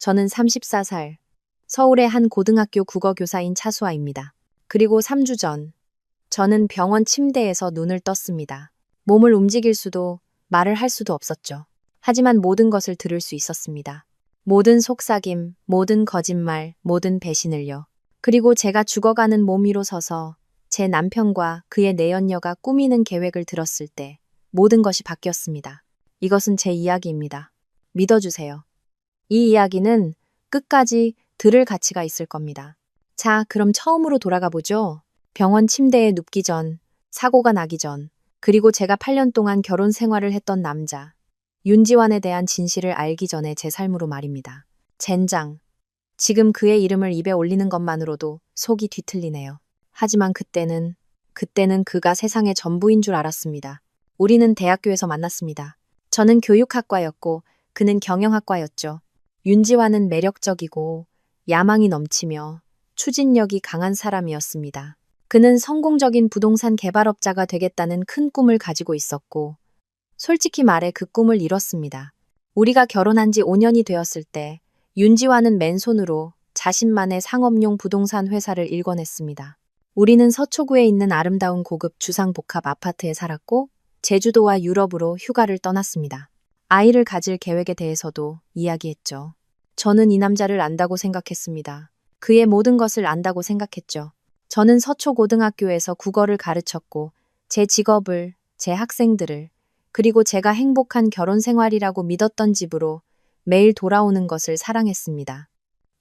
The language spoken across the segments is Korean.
저는 34살, 서울의 한 고등학교 국어교사인 차수아입니다. 그리고 3주 전, 저는 병원 침대에서 눈을 떴습니다. 몸을 움직일 수도 말을 할 수도 없었죠. 하지만 모든 것을 들을 수 있었습니다. 모든 속삭임, 모든 거짓말, 모든 배신을요. 그리고 제가 죽어가는 몸 위로 서서 제 남편과 그의 내연녀가 꾸미는 계획을 들었을 때 모든 것이 바뀌었습니다. 이것은 제 이야기입니다. 믿어주세요. 이 이야기는 끝까지 들을 가치가 있을 겁니다. 자, 그럼 처음으로 돌아가 보죠. 병원 침대에 눕기 전, 사고가 나기 전, 그리고 제가 8년 동안 결혼 생활을 했던 남자, 윤지환에 대한 진실을 알기 전에 제 삶으로 말입니다. 젠장. 지금 그의 이름을 입에 올리는 것만으로도 속이 뒤틀리네요. 하지만 그때는 그가 세상의 전부인 줄 알았습니다. 우리는 대학교에서 만났습니다. 저는 교육학과였고 그는 경영학과였죠. 윤지환은 매력적이고 야망이 넘치며 추진력이 강한 사람이었습니다. 그는 성공적인 부동산 개발업자가 되겠다는 큰 꿈을 가지고 있었고 솔직히 말해 그 꿈을 이뤘습니다. 우리가 결혼한 지 5년이 되었을 때 윤지환은 맨손으로 자신만의 상업용 부동산 회사를 일궈냈습니다. 우리는 서초구에 있는 아름다운 고급 주상복합 아파트에 살았고 제주도와 유럽으로 휴가를 떠났습니다. 아이를 가질 계획에 대해서도 이야기했죠. 저는 이 남자를 안다고 생각했습니다. 그의 모든 것을 안다고 생각했죠. 저는 서초고등학교에서 국어를 가르쳤고 제 직업을, 제 학생들을, 그리고 제가 행복한 결혼 생활이라고 믿었던 집으로 매일 돌아오는 것을 사랑했습니다.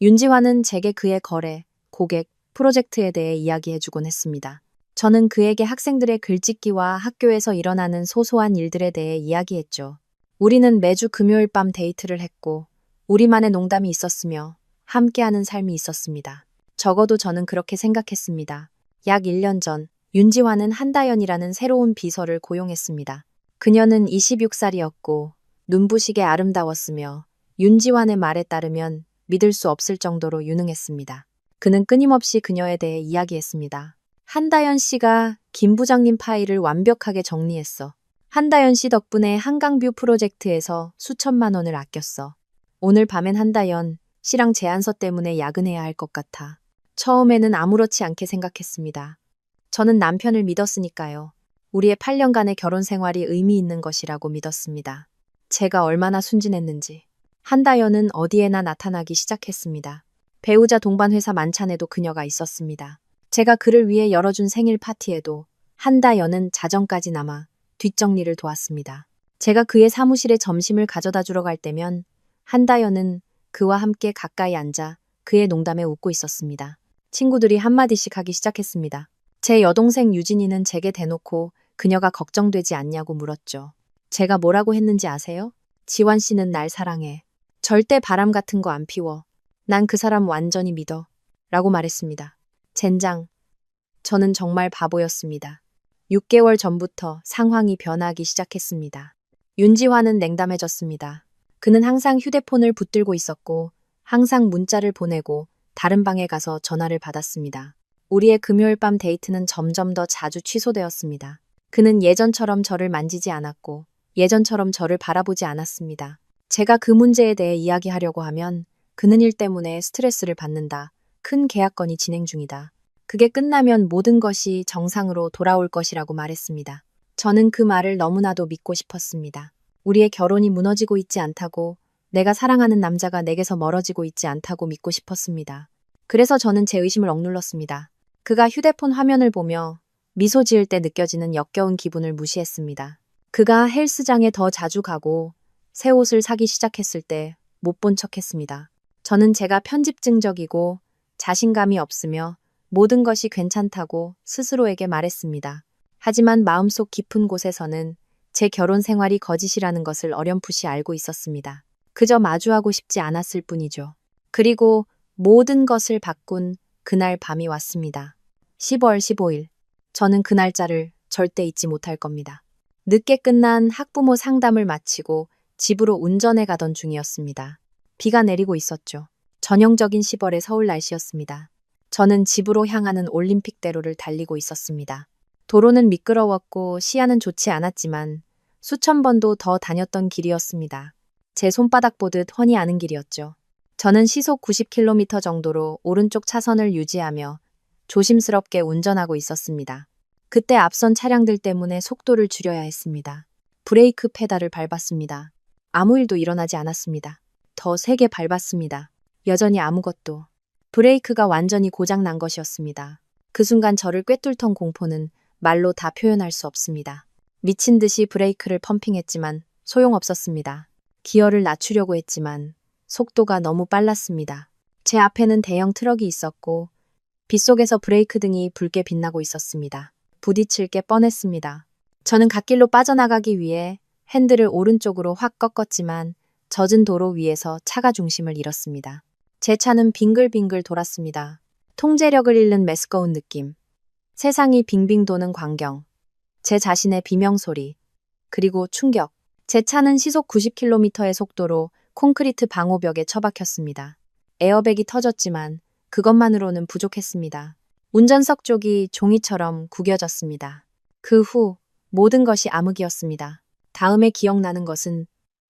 윤지환은 제게 그의 거래, 고객, 프로젝트에 대해 이야기해주곤 했습니다. 저는 그에게 학생들의 글짓기와 학교에서 일어나는 소소한 일들에 대해 이야기했죠. 우리는 매주 금요일 밤 데이트를 했고 우리만의 농담이 있었으며 함께하는 삶이 있었습니다. 적어도 저는 그렇게 생각했습니다. 약 1년 전 윤지환은 한다연이라는 새로운 비서를 고용했습니다. 그녀는 26살이었고 눈부시게 아름다웠으며 윤지환의 말에 따르면 믿을 수 없을 정도로 유능했습니다. 그는 끊임없이 그녀에 대해 이야기했습니다. 한다연 씨가 김 부장님 파일을 완벽하게 정리했어. 한다연 씨 덕분에 한강뷰 프로젝트에서 수천만 원을 아꼈어. 오늘 밤엔 한다연 씨랑 제안서 때문에 야근해야 할 것 같아. 처음에는 아무렇지 않게 생각했습니다. 저는 남편을 믿었으니까요. 우리의 8년간의 결혼 생활이 의미 있는 것이라고 믿었습니다. 제가 얼마나 순진했는지. 한다연은 어디에나 나타나기 시작했습니다. 배우자 동반 회사 만찬에도 그녀가 있었습니다. 제가 그를 위해 열어준 생일 파티에도 한다연은 자정까지 남아 뒷정리를 도왔습니다. 제가 그의 사무실에 점심을 가져다 주러 갈 때면 한다연은 그와 함께 가까이 앉아 그의 농담에 웃고 있었습니다. 친구들이 한마디씩 하기 시작했습니다. 제 여동생 유진이는 제게 대놓고 그녀가 걱정되지 않냐고 물었죠. 제가 뭐라고 했는지 아세요? 지환 씨는 날 사랑해. 절대 바람 같은 거 안 피워. 난 그 사람 완전히 믿어. 라고 말했습니다. 젠장. 저는 정말 바보였습니다. 6개월 전부터 상황이 변하기 시작했습니다. 윤지환은 냉담해졌습니다. 그는 항상 휴대폰을 붙들고 있었고 항상 문자를 보내고 다른 방에 가서 전화를 받았습니다. 우리의 금요일 밤 데이트는 점점 더 자주 취소되었습니다. 그는 예전처럼 저를 만지지 않았고 예전처럼 저를 바라보지 않았습니다. 제가 그 문제에 대해 이야기하려고 하면 그는 일 때문에 스트레스를 받는다. 큰 계약 건이 진행 중이다. 그게 끝나면 모든 것이 정상으로 돌아올 것이라고 말했습니다. 저는 그 말을 너무나도 믿고 싶었습니다. 우리의 결혼이 무너지고 있지 않다고, 내가 사랑하는 남자가 내게서 멀어지고 있지 않다고 믿고 싶었습니다. 그래서 저는 제 의심을 억눌렀습니다. 그가 휴대폰 화면을 보며 미소 지을 때 느껴지는 역겨운 기분을 무시했습니다. 그가 헬스장에 더 자주 가고 새 옷을 사기 시작했을 때 못 본 척했습니다. 저는 제가 편집증적이고 자신감이 없으며 모든 것이 괜찮다고 스스로에게 말했습니다. 하지만 마음속 깊은 곳에서는 제 결혼 생활이 거짓이라는 것을 어렴풋이 알고 있었습니다. 그저 마주하고 싶지 않았을 뿐이죠. 그리고 모든 것을 바꾼 그날 밤이 왔습니다. 10월 15일. 저는 그 날짜를 절대 잊지 못할 겁니다. 늦게 끝난 학부모 상담을 마치고 집으로 운전해 가던 중이었습니다. 비가 내리고 있었죠. 전형적인 10월의 서울 날씨였습니다. 저는 집으로 향하는 올림픽대로를 달리고 있었습니다. 도로는 미끄러웠고 시야는 좋지 않았지만 수천 번도 더 다녔던 길이었습니다. 제 손바닥 보듯 훤히 아는 길이었죠. 저는 시속 90km 정도로 오른쪽 차선을 유지하며 조심스럽게 운전하고 있었습니다. 그때 앞선 차량들 때문에 속도를 줄여야 했습니다. 브레이크 페달을 밟았습니다. 아무 일도 일어나지 않았습니다. 더 세게 밟았습니다. 여전히 아무것도. 브레이크가 완전히 고장 난 것이었습니다. 그 순간 저를 꿰뚫던 공포는 말로 다 표현할 수 없습니다. 미친 듯이 브레이크를 펌핑했지만 소용없었습니다. 기어를 낮추려고 했지만 속도가 너무 빨랐습니다. 제 앞에는 대형 트럭이 있었고 빗속에서 브레이크 등이 붉게 빛나고 있었습니다. 부딪힐 게 뻔했습니다. 저는 갓길로 빠져나가기 위해 핸들을 오른쪽으로 확 꺾었지만 젖은 도로 위에서 차가 중심을 잃었습니다. 제 차는 빙글빙글 돌았습니다. 통제력을 잃는 메스꺼운 느낌. 세상이 빙빙 도는 광경. 제 자신의 비명소리. 그리고 충격. 제 차는 시속 90km의 속도로 콘크리트 방호벽에 처박혔습니다. 에어백이 터졌지만 그것만으로는 부족했습니다. 운전석 쪽이 종이처럼 구겨졌습니다. 그 후 모든 것이 암흑이었습니다. 다음에 기억나는 것은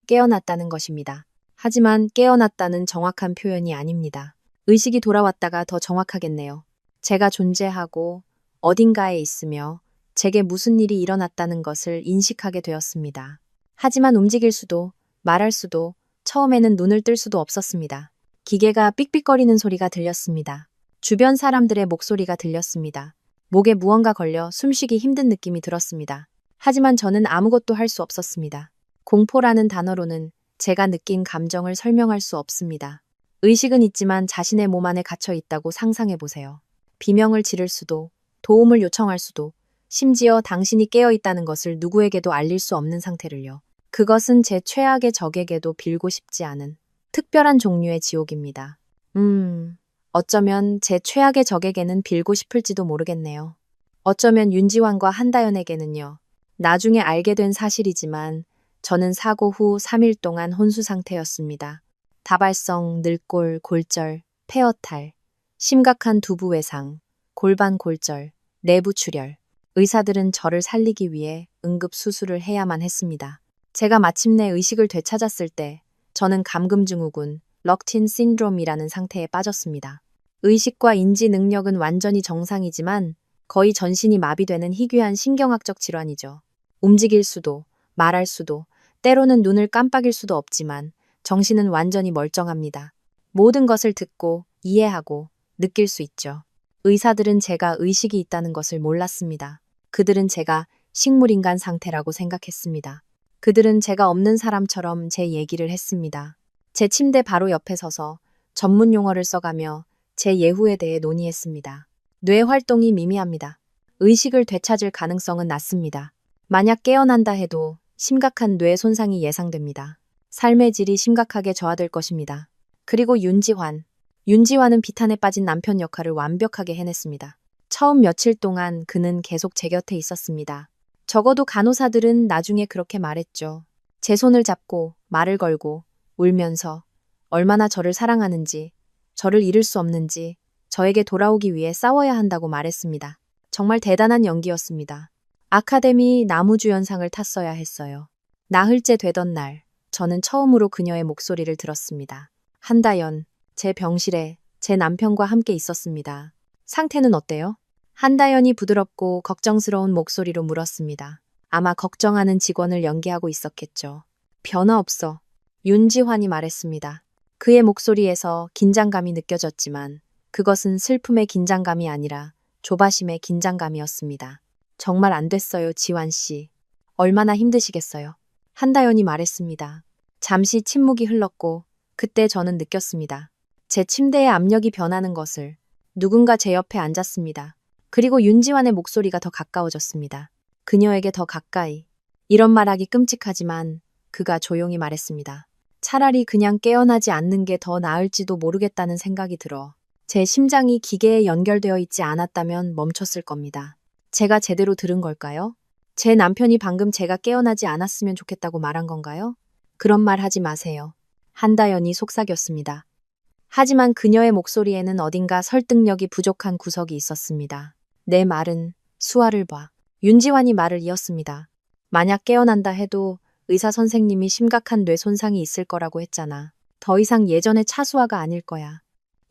깨어났다는 것입니다. 하지만 깨어났다는 정확한 표현이 아닙니다. 의식이 돌아왔다가 더 정확하겠네요. 제가 존재하고 어딘가에 있으며 제게 무슨 일이 일어났다는 것을 인식하게 되었습니다. 하지만 움직일 수도 말할 수도 처음에는 눈을 뜰 수도 없었습니다. 기계가 삑삑거리는 소리가 들렸습니다. 주변 사람들의 목소리가 들렸습니다. 목에 무언가 걸려 숨쉬기 힘든 느낌이 들었습니다. 하지만 저는 아무것도 할 수 없었습니다. 공포라는 단어로는 제가 느낀 감정을 설명할 수 없습니다. 의식은 있지만 자신의 몸 안에 갇혀 있다고 상상해 보세요. 비명을 지를 수도, 도움을 요청할 수도, 심지어 당신이 깨어 있다는 것을 누구에게도 알릴 수 없는 상태를요. 그것은 제 최악의 적에게도 빌고 싶지 않은 특별한 종류의 지옥입니다. 어쩌면 제 최악의 적에게는 빌고 싶을지도 모르겠네요. 어쩌면 윤지환과 한다연에게는요. 나중에 알게 된 사실이지만 저는 사고 후 3일 동안 혼수 상태였습니다. 다발성, 늙골, 골절, 폐허탈, 심각한 두부 외상, 골반 골절, 내부 출혈. 의사들은 저를 살리기 위해 응급 수술을 해야만 했습니다. 제가 마침내 의식을 되찾았을 때 저는 감금증후군, 럭틴 신드롬이라는 상태에 빠졌습니다. 의식과 인지 능력은 완전히 정상이지만 거의 전신이 마비되는 희귀한 신경학적 질환이죠. 움직일 수도, 말할 수도, 때로는 눈을 깜빡일 수도 없지만 정신은 완전히 멀쩡합니다. 모든 것을 듣고, 이해하고, 느낄 수 있죠. 의사들은 제가 의식이 있다는 것을 몰랐습니다. 그들은 제가 식물인간 상태라고 생각했습니다. 그들은 제가 없는 사람처럼 제 얘기를 했습니다. 제 침대 바로 옆에 서서 전문 용어를 써가며 제 예후에 대해 논의했습니다. 뇌 활동이 미미합니다. 의식을 되찾을 가능성은 낮습니다. 만약 깨어난다 해도 심각한 뇌 손상이 예상됩니다. 삶의 질이 심각하게 저하될 것입니다. 그리고 윤지환은 비탄에 빠진 남편 역할을 완벽하게 해냈습니다. 처음 며칠 동안 그는 계속 제 곁에 있었습니다. 적어도 간호사들은 나중에 그렇게 말했죠. 제 손을 잡고 말을 걸고 울면서 얼마나 저를 사랑하는지, 저를 잃을 수 없는지, 저에게 돌아오기 위해 싸워야 한다고 말했습니다. 정말 대단한 연기였습니다. 아카데미 나무주연상을 탔어야 했어요. 나흘째 되던 날, 저는 처음으로 그녀의 목소리를 들었습니다. 한다연, 제 병실에 제 남편과 함께 있었습니다. 상태는 어때요? 한다연이 부드럽고 걱정스러운 목소리로 물었습니다. 아마 걱정하는 직원을 연기하고 있었겠죠. 변화 없어. 윤지환이 말했습니다. 그의 목소리에서 긴장감이 느껴졌지만 그것은 슬픔의 긴장감이 아니라 조바심의 긴장감이었습니다. 정말 안 됐어요, 지환 씨. 얼마나 힘드시겠어요. 한다연이 말했습니다. 잠시 침묵이 흘렀고 그때 저는 느꼈습니다. 제 침대의 압력이 변하는 것을. 누군가 제 옆에 앉았습니다. 그리고 윤지환의 목소리가 더 가까워졌습니다. 그녀에게 더 가까이. 이런 말하기 끔찍하지만 그가 조용히 말했습니다. 차라리 그냥 깨어나지 않는 게 더 나을지도 모르겠다는 생각이 들어. 제 심장이 기계에 연결되어 있지 않았다면 멈췄을 겁니다. 제가 제대로 들은 걸까요? 제 남편이 방금 제가 깨어나지 않았으면 좋겠다고 말한 건가요? 그런 말 하지 마세요. 한다연이 속삭였습니다. 하지만 그녀의 목소리에는 어딘가 설득력이 부족한 구석이 있었습니다. 내 말은 수아를 봐. 윤지환이 말을 이었습니다. 만약 깨어난다 해도 의사 선생님이 심각한 뇌 손상이 있을 거라고 했잖아. 더 이상 예전의 차수아가 아닐 거야.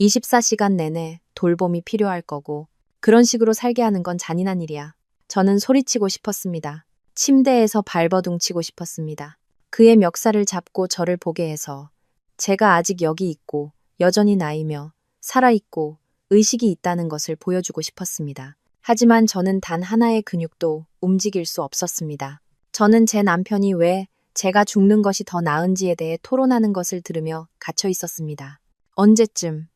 24시간 내내 돌봄이 필요할 거고 그런 식으로 살게 하는 건 잔인한 일이야. 저는 소리치고 싶었습니다. 침대에서 발버둥치고 싶었습니다. 그의 멱살을 잡고 저를 보게 해서 제가 아직 여기 있고 여전히 나이며 살아있고 의식이 있다는 것을 보여주고 싶었습니다. 하지만 저는 단 하나의 근육도 움직일 수 없었습니다. 저는 제 남편이 왜 제가 죽는 것이 더 나은지에 대해 토론하는 것을 들으며 갇혀 있었습니다. 언제쯤?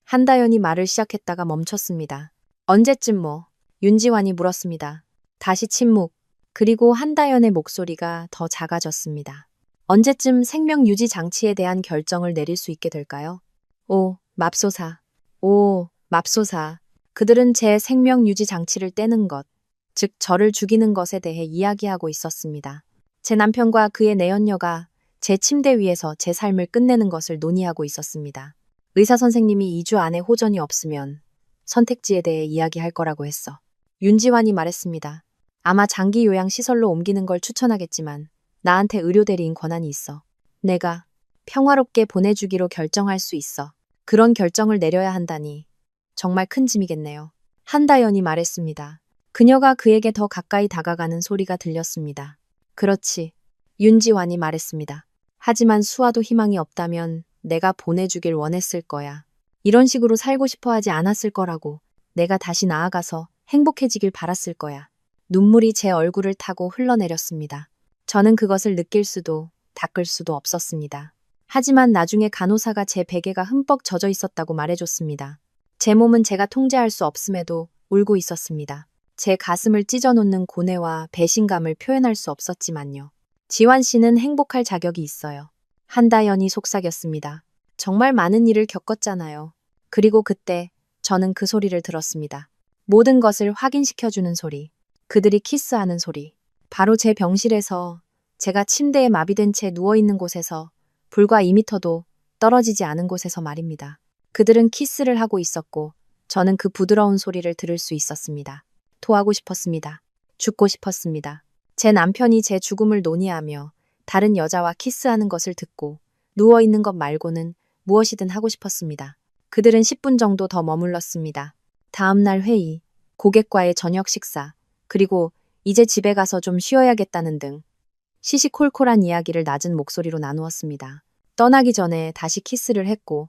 한다연이 말을 시작했다가 멈췄습니다. 언제쯤 뭐? 윤지환이 물었습니다. 다시 침묵. 그리고 한다연의 목소리가 더 작아졌습니다. 언제쯤 생명 유지 장치에 대한 결정을 내릴 수 있게 될까요? 오, 맙소사. 오, 맙소사. 그들은 제 생명 유지 장치를 떼는 것, 즉 저를 죽이는 것에 대해 이야기하고 있었습니다. 제 남편과 그의 내연녀가 제 침대 위에서 제 삶을 끝내는 것을 논의하고 있었습니다. 의사 선생님이 2주 안에 호전이 없으면 선택지에 대해 이야기할 거라고 했어. 윤지환이 말했습니다. 아마 장기 요양 시설로 옮기는 걸 추천하겠지만 나한테 의료 대리인 권한이 있어. 내가 평화롭게 보내주기로 결정할 수 있어. 그런 결정을 내려야 한다니 정말 큰 짐이겠네요. 한다연이 말했습니다. 그녀가 그에게 더 가까이 다가가는 소리가 들렸습니다. 그렇지. 윤지환이 말했습니다. 하지만 수아도 희망이 없다면 내가 보내주길 원했을 거야. 이런 식으로 살고 싶어 하지 않았을 거라고. 내가 다시 나아가서 행복해지길 바랐을 거야. 눈물이 제 얼굴을 타고 흘러내렸습니다. 저는 그것을 느낄 수도 닦을 수도 없었습니다. 하지만 나중에 간호사가 제 베개가 흠뻑 젖어 있었다고 말해줬습니다. 제 몸은 제가 통제할 수 없음에도 울고 있었습니다. 제 가슴을 찢어놓는 고뇌와 배신감을 표현할 수 없었지만요. 지환 씨는 행복할 자격이 있어요. 한다연이 속삭였습니다. 정말 많은 일을 겪었잖아요. 그리고 그때 저는 그 소리를 들었습니다. 모든 것을 확인시켜주는 소리. 그들이 키스하는 소리. 바로 제 병실에서 제가 침대에 마비된 채 누워있는 곳에서 불과 2미터도 떨어지지 않은 곳에서 말입니다. 그들은 키스를 하고 있었고 저는 그 부드러운 소리를 들을 수 있었습니다. 토하고 싶었습니다. 죽고 싶었습니다. 제 남편이 제 죽음을 논의하며 다른 여자와 키스하는 것을 듣고 누워있는 것 말고는 무엇이든 하고 싶었습니다. 그들은 10분 정도 더 머물렀습니다. 다음날 회의, 고객과의 저녁 식사, 그리고 이제 집에 가서 좀 쉬어야겠다는 등 시시콜콜한 이야기를 낮은 목소리로 나누었습니다. 떠나기 전에 다시 키스를 했고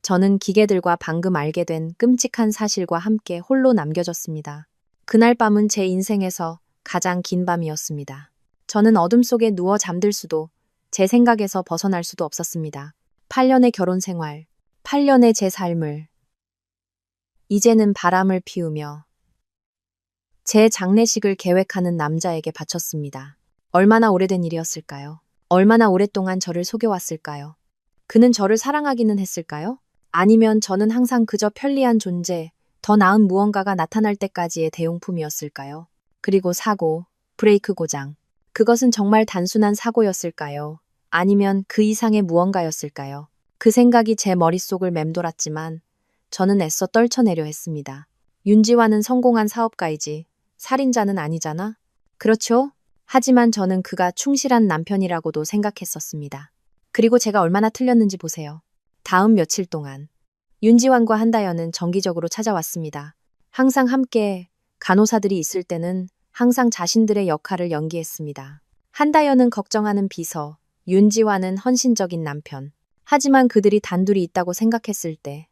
저는 기계들과 방금 알게 된 끔찍한 사실과 함께 홀로 남겨졌습니다. 그날 밤은 제 인생에서 가장 긴 밤이었습니다. 저는 어둠 속에 누워 잠들 수도 제 생각에서 벗어날 수도 없었습니다. 8년의 결혼 생활, 8년의 제 삶을 이제는 바람을 피우며 제 장례식을 계획하는 남자에게 바쳤습니다. 얼마나 오래된 일이었을까요? 얼마나 오랫동안 저를 속여왔을까요? 그는 저를 사랑하기는 했을까요? 아니면 저는 항상 그저 편리한 존재, 더 나은 무언가가 나타날 때까지의 대용품이었을까요? 그리고 사고, 브레이크 고장. 그것은 정말 단순한 사고였을까요? 아니면 그 이상의 무언가였을까요? 그 생각이 제 머릿속을 맴돌았지만 저는 애써 떨쳐내려 했습니다. 윤지환은 성공한 사업가이지 살인자는 아니잖아? 그렇죠? 하지만 저는 그가 충실한 남편이라고도 생각했었습니다. 그리고 제가 얼마나 틀렸는지 보세요. 다음 며칠 동안 윤지환과 한다연은 정기적으로 찾아왔습니다. 항상 함께 간호사들이 있을 때는 항상 자신들의 역할을 연기했습니다. 한다연은 걱정하는 비서, 윤지환은 헌신적인 남편. 하지만 그들이 단둘이 있다고 생각했을 때,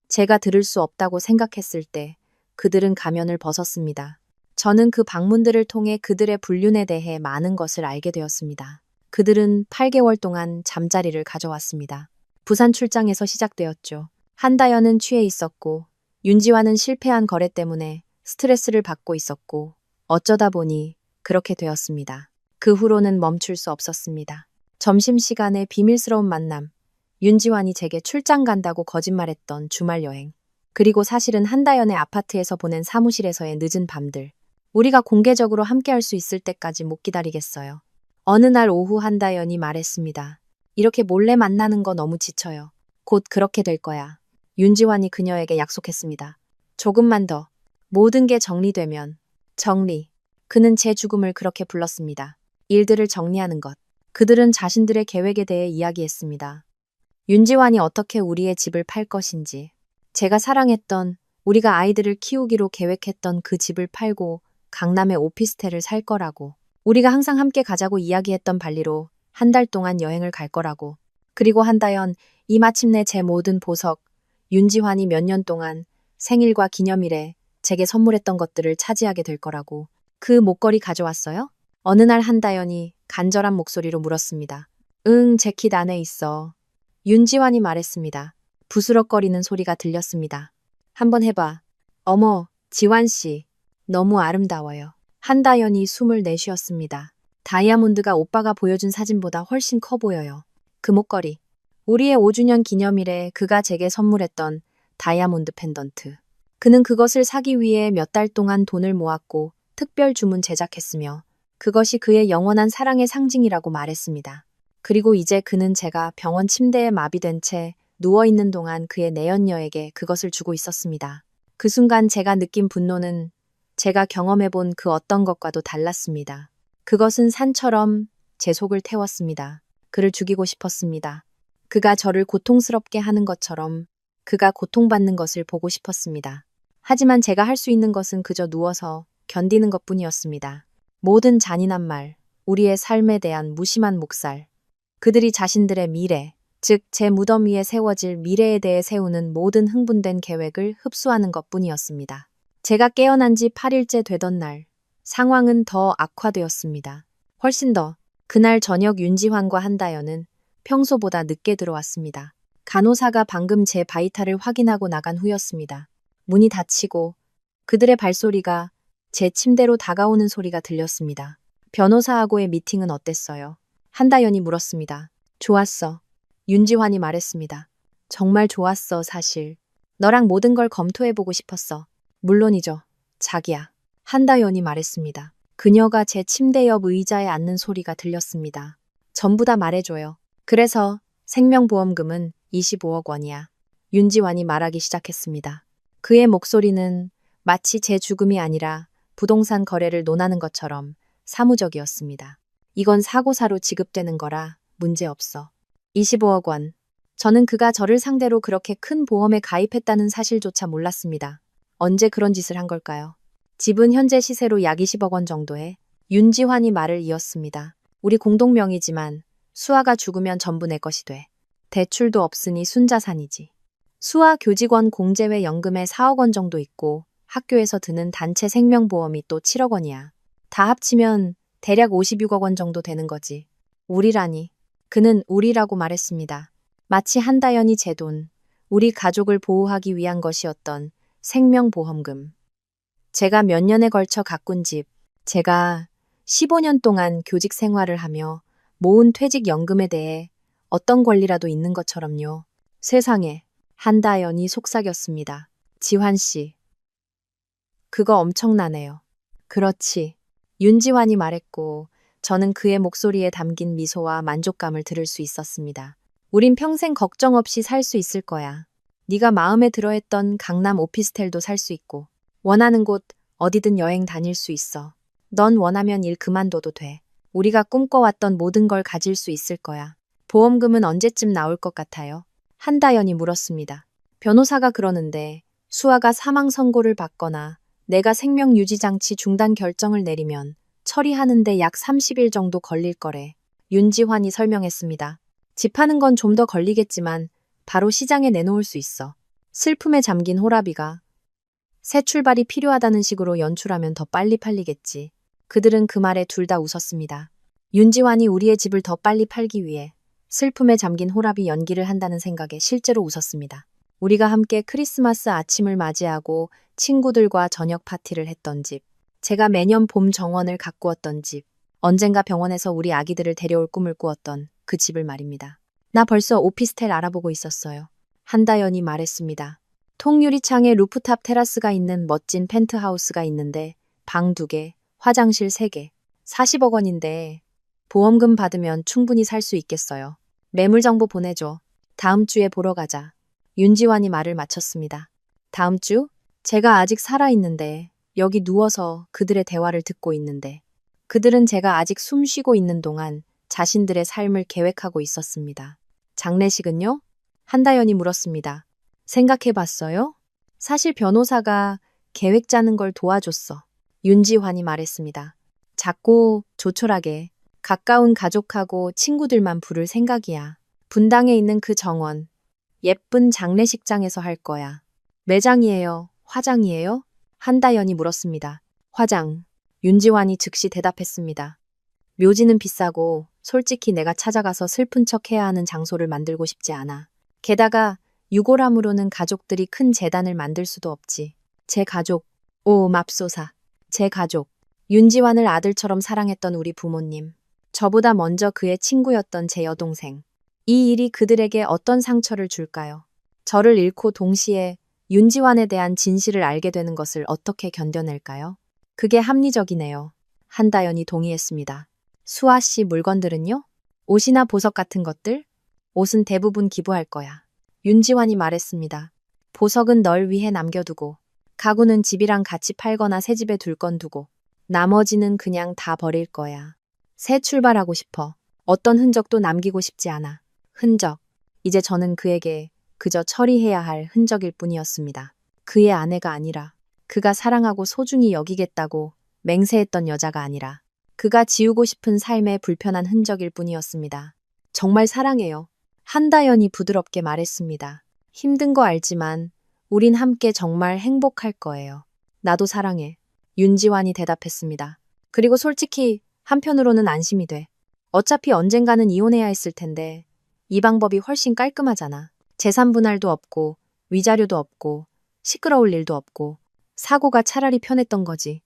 제가 들을 수 없다고 생각했을 때 그들은 가면을 벗었습니다. 저는 그 방문들을 통해 그들의 불륜에 대해 많은 것을 알게 되었습니다. 그들은 8개월 동안 잠자리를 가져왔습니다. 부산 출장에서 시작되었죠. 한다연은 취해 있었고 윤지환은 실패한 거래 때문에 스트레스를 받고 있었고 어쩌다 보니 그렇게 되었습니다. 그 후로는 멈출 수 없었습니다. 점심시간에 비밀스러운 만남, 윤지환이 제게 출장 간다고 거짓말했던 주말 여행, 그리고 사실은 한다연의 아파트에서 보낸 사무실에서의 늦은 밤들. 우리가 공개적으로 함께할 수 있을 때까지 못 기다리겠어요. 어느 날 오후 한다연이 말했습니다. 이렇게 몰래 만나는 거 너무 지쳐요. 곧 그렇게 될 거야. 윤지환이 그녀에게 약속했습니다. 조금만 더. 모든 게 정리되면. 정리. 그는 제 죽음을 그렇게 불렀습니다. 일들을 정리하는 것. 그들은 자신들의 계획에 대해 이야기했습니다. 윤지환이 어떻게 우리의 집을 팔 것인지, 제가 사랑했던, 우리가 아이들을 키우기로 계획했던 그 집을 팔고 강남의 오피스텔을 살 거라고, 우리가 항상 함께 가자고 이야기했던 발리로 한 달 동안 여행을 갈 거라고, 그리고 한다연, 이 마침내 제 모든 보석, 윤지환이 몇 년 동안 생일과 기념일에 제게 선물했던 것들을 차지하게 될 거라고. 그 목걸이 가져왔어요? 어느 날 한다연이 간절한 목소리로 물었습니다. 응, 재킷 안에 있어. 윤지환이 말했습니다. 부스럭거리는 소리가 들렸습니다. 한번 해봐. 어머, 지환 씨. 너무 아름다워요. 한다연이 숨을 내쉬었습니다. 다이아몬드가 오빠가 보여준 사진보다 훨씬 커 보여요. 그 목걸이. 우리의 5주년 기념일에 그가 제게 선물했던 다이아몬드 펜던트. 그는 그것을 사기 위해 몇 달 동안 돈을 모았고 특별 주문 제작했으며 그것이 그의 영원한 사랑의 상징이라고 말했습니다. 그리고 이제 그는 제가 병원 침대에 마비된 채 누워있는 동안 그의 내연녀에게 그것을 주고 있었습니다. 그 순간 제가 느낀 분노는 제가 경험해본 그 어떤 것과도 달랐습니다. 그것은 산처럼 제 속을 태웠습니다. 그를 죽이고 싶었습니다. 그가 저를 고통스럽게 하는 것처럼 그가 고통받는 것을 보고 싶었습니다. 하지만 제가 할 수 있는 것은 그저 누워서 견디는 것뿐이었습니다. 모든 잔인한 말, 우리의 삶에 대한 무심한 묵살, 그들이 자신들의 미래, 즉 제 무덤 위에 세워질 미래에 대해 세우는 모든 흥분된 계획을 흡수하는 것뿐이었습니다. 제가 깨어난 지 8일째 되던 날, 상황은 더 악화되었습니다. 훨씬 더. 그날 저녁 윤지환과 한다연은 평소보다 늦게 들어왔습니다. 간호사가 방금 제 바이탈을 확인하고 나간 후였습니다. 문이 닫히고 그들의 발소리가 제 침대로 다가오는 소리가 들렸습니다. 변호사하고의 미팅은 어땠어요? 한다연이 물었습니다. 좋았어. 윤지환이 말했습니다. 정말 좋았어, 사실. 너랑 모든 걸 검토해보고 싶었어. 물론이죠. 자기야. 한다연이 말했습니다. 그녀가 제 침대 옆 의자에 앉는 소리가 들렸습니다. 전부 다 말해줘요. 그래서 생명보험금은 25억 원이야. 윤지환이 말하기 시작했습니다. 그의 목소리는 마치 제 죽음이 아니라 부동산 거래를 논하는 것처럼 사무적이었습니다. 이건 사고사로 지급되는 거라 문제없어. 25억 원. 저는 그가 저를 상대로 그렇게 큰 보험에 가입했다는 사실조차 몰랐습니다. 언제 그런 짓을 한 걸까요? 집은 현재 시세로 약 20억 원 정도 해. 윤지환이 말을 이었습니다. 우리 공동명의지만 수아가 죽으면 전부 내 것이 돼. 대출도 없으니 순자산이지. 수아 교직원 공제회 연금에 4억 원 정도 있고 학교에서 드는 단체 생명보험이 또 7억 원이야. 다 합치면 대략 56억 원 정도 되는 거지. 우리라니. 그는 우리라고 말했습니다. 마치 한다연이 제 돈, 우리 가족을 보호하기 위한 것이었던 생명보험금. 제가 몇 년에 걸쳐 가꾼 집, 제가 15년 동안 교직 생활을 하며 모은 퇴직연금에 대해 어떤 권리라도 있는 것처럼요. 세상에. 한다연이 속삭였습니다. 지환 씨. 그거 엄청나네요. 그렇지. 윤지환이 말했고 저는 그의 목소리에 담긴 미소와 만족감을 들을 수 있었습니다. 우린 평생 걱정 없이 살 수 있을 거야. 네가 마음에 들어했던 강남 오피스텔도 살 수 있고 원하는 곳 어디든 여행 다닐 수 있어. 넌 원하면 일 그만둬도 돼. 우리가 꿈꿔왔던 모든 걸 가질 수 있을 거야. 보험금은 언제쯤 나올 것 같아요? 한다연이 물었습니다. 변호사가 그러는데 수아가 사망 선고를 받거나 내가 생명유지장치 중단 결정을 내리면 처리하는데 약 30일 정도 걸릴 거래. 윤지환이 설명했습니다. 집 하는 건 좀 더 걸리겠지만 바로 시장에 내놓을 수 있어. 슬픔에 잠긴 호라비가 새 출발이 필요하다는 식으로 연출하면 더 빨리 팔리겠지. 그들은 그 말에 둘 다 웃었습니다. 윤지환이 우리의 집을 더 빨리 팔기 위해 슬픔에 잠긴 호랍이 연기를 한다는 생각에 실제로 웃었습니다. 우리가 함께 크리스마스 아침을 맞이하고 친구들과 저녁 파티를 했던 집, 제가 매년 봄 정원을 가꾸었던 집, 언젠가 병원에서 우리 아기들을 데려올 꿈을 꾸었던 그 집을 말입니다. 나 벌써 오피스텔 알아보고 있었어요. 한다연이 말했습니다. 통유리창에 루프탑 테라스가 있는 멋진 펜트하우스가 있는데 방 2개, 화장실 3개, 40억 원인데 보험금 받으면 충분히 살 수 있겠어요. 매물 정보 보내줘. 다음 주에 보러 가자. 윤지환이 말을 마쳤습니다. 다음 주? 제가 아직 살아있는데 여기 누워서 그들의 대화를 듣고 있는데 그들은 제가 아직 숨 쉬고 있는 동안 자신들의 삶을 계획하고 있었습니다. 장례식은요? 한다연이 물었습니다. 생각해봤어요? 사실 변호사가 계획 짜는 걸 도와줬어. 윤지환이 말했습니다. 작고 조촐하게 가까운 가족하고 친구들만 부를 생각이야. 분당에 있는 그 정원. 예쁜 장례식장에서 할 거야. 매장이에요? 화장이에요? 한다연이 물었습니다. 화장. 윤지환이 즉시 대답했습니다. 묘지는 비싸고 솔직히 내가 찾아가서 슬픈 척 해야 하는 장소를 만들고 싶지 않아. 게다가 유골함으로는 가족들이 큰 재단을 만들 수도 없지. 제 가족. 오, 맙소사. 제 가족. 윤지환을 아들처럼 사랑했던 우리 부모님. 저보다 먼저 그의 친구였던 제 여동생. 이 일이 그들에게 어떤 상처를 줄까요? 저를 잃고 동시에 윤지환에 대한 진실을 알게 되는 것을 어떻게 견뎌낼까요? 그게 합리적이네요. 한다연이 동의했습니다. 수아 씨 물건들은요? 옷이나 보석 같은 것들? 옷은 대부분 기부할 거야. 윤지환이 말했습니다. 보석은 널 위해 남겨두고, 가구는 집이랑 같이 팔거나 새 집에 둘 건 두고, 나머지는 그냥 다 버릴 거야. 새 출발하고 싶어. 어떤 흔적도 남기고 싶지 않아. 흔적. 이제 저는 그에게 그저 처리해야 할 흔적일 뿐이었습니다. 그의 아내가 아니라, 그가 사랑하고 소중히 여기겠다고 맹세했던 여자가 아니라, 그가 지우고 싶은 삶의 불편한 흔적일 뿐이었습니다. 정말 사랑해요. 한다연이 부드럽게 말했습니다. 힘든 거 알지만 우린 함께 정말 행복할 거예요. 나도 사랑해. 윤지환이 대답했습니다. 그리고 솔직히 한편으로는 안심이 돼. 어차피 언젠가는 이혼해야 했을 텐데 이 방법이 훨씬 깔끔하잖아. 재산 분할도 없고 위자료도 없고 시끄러울 일도 없고 사고가 차라리 편했던 거지.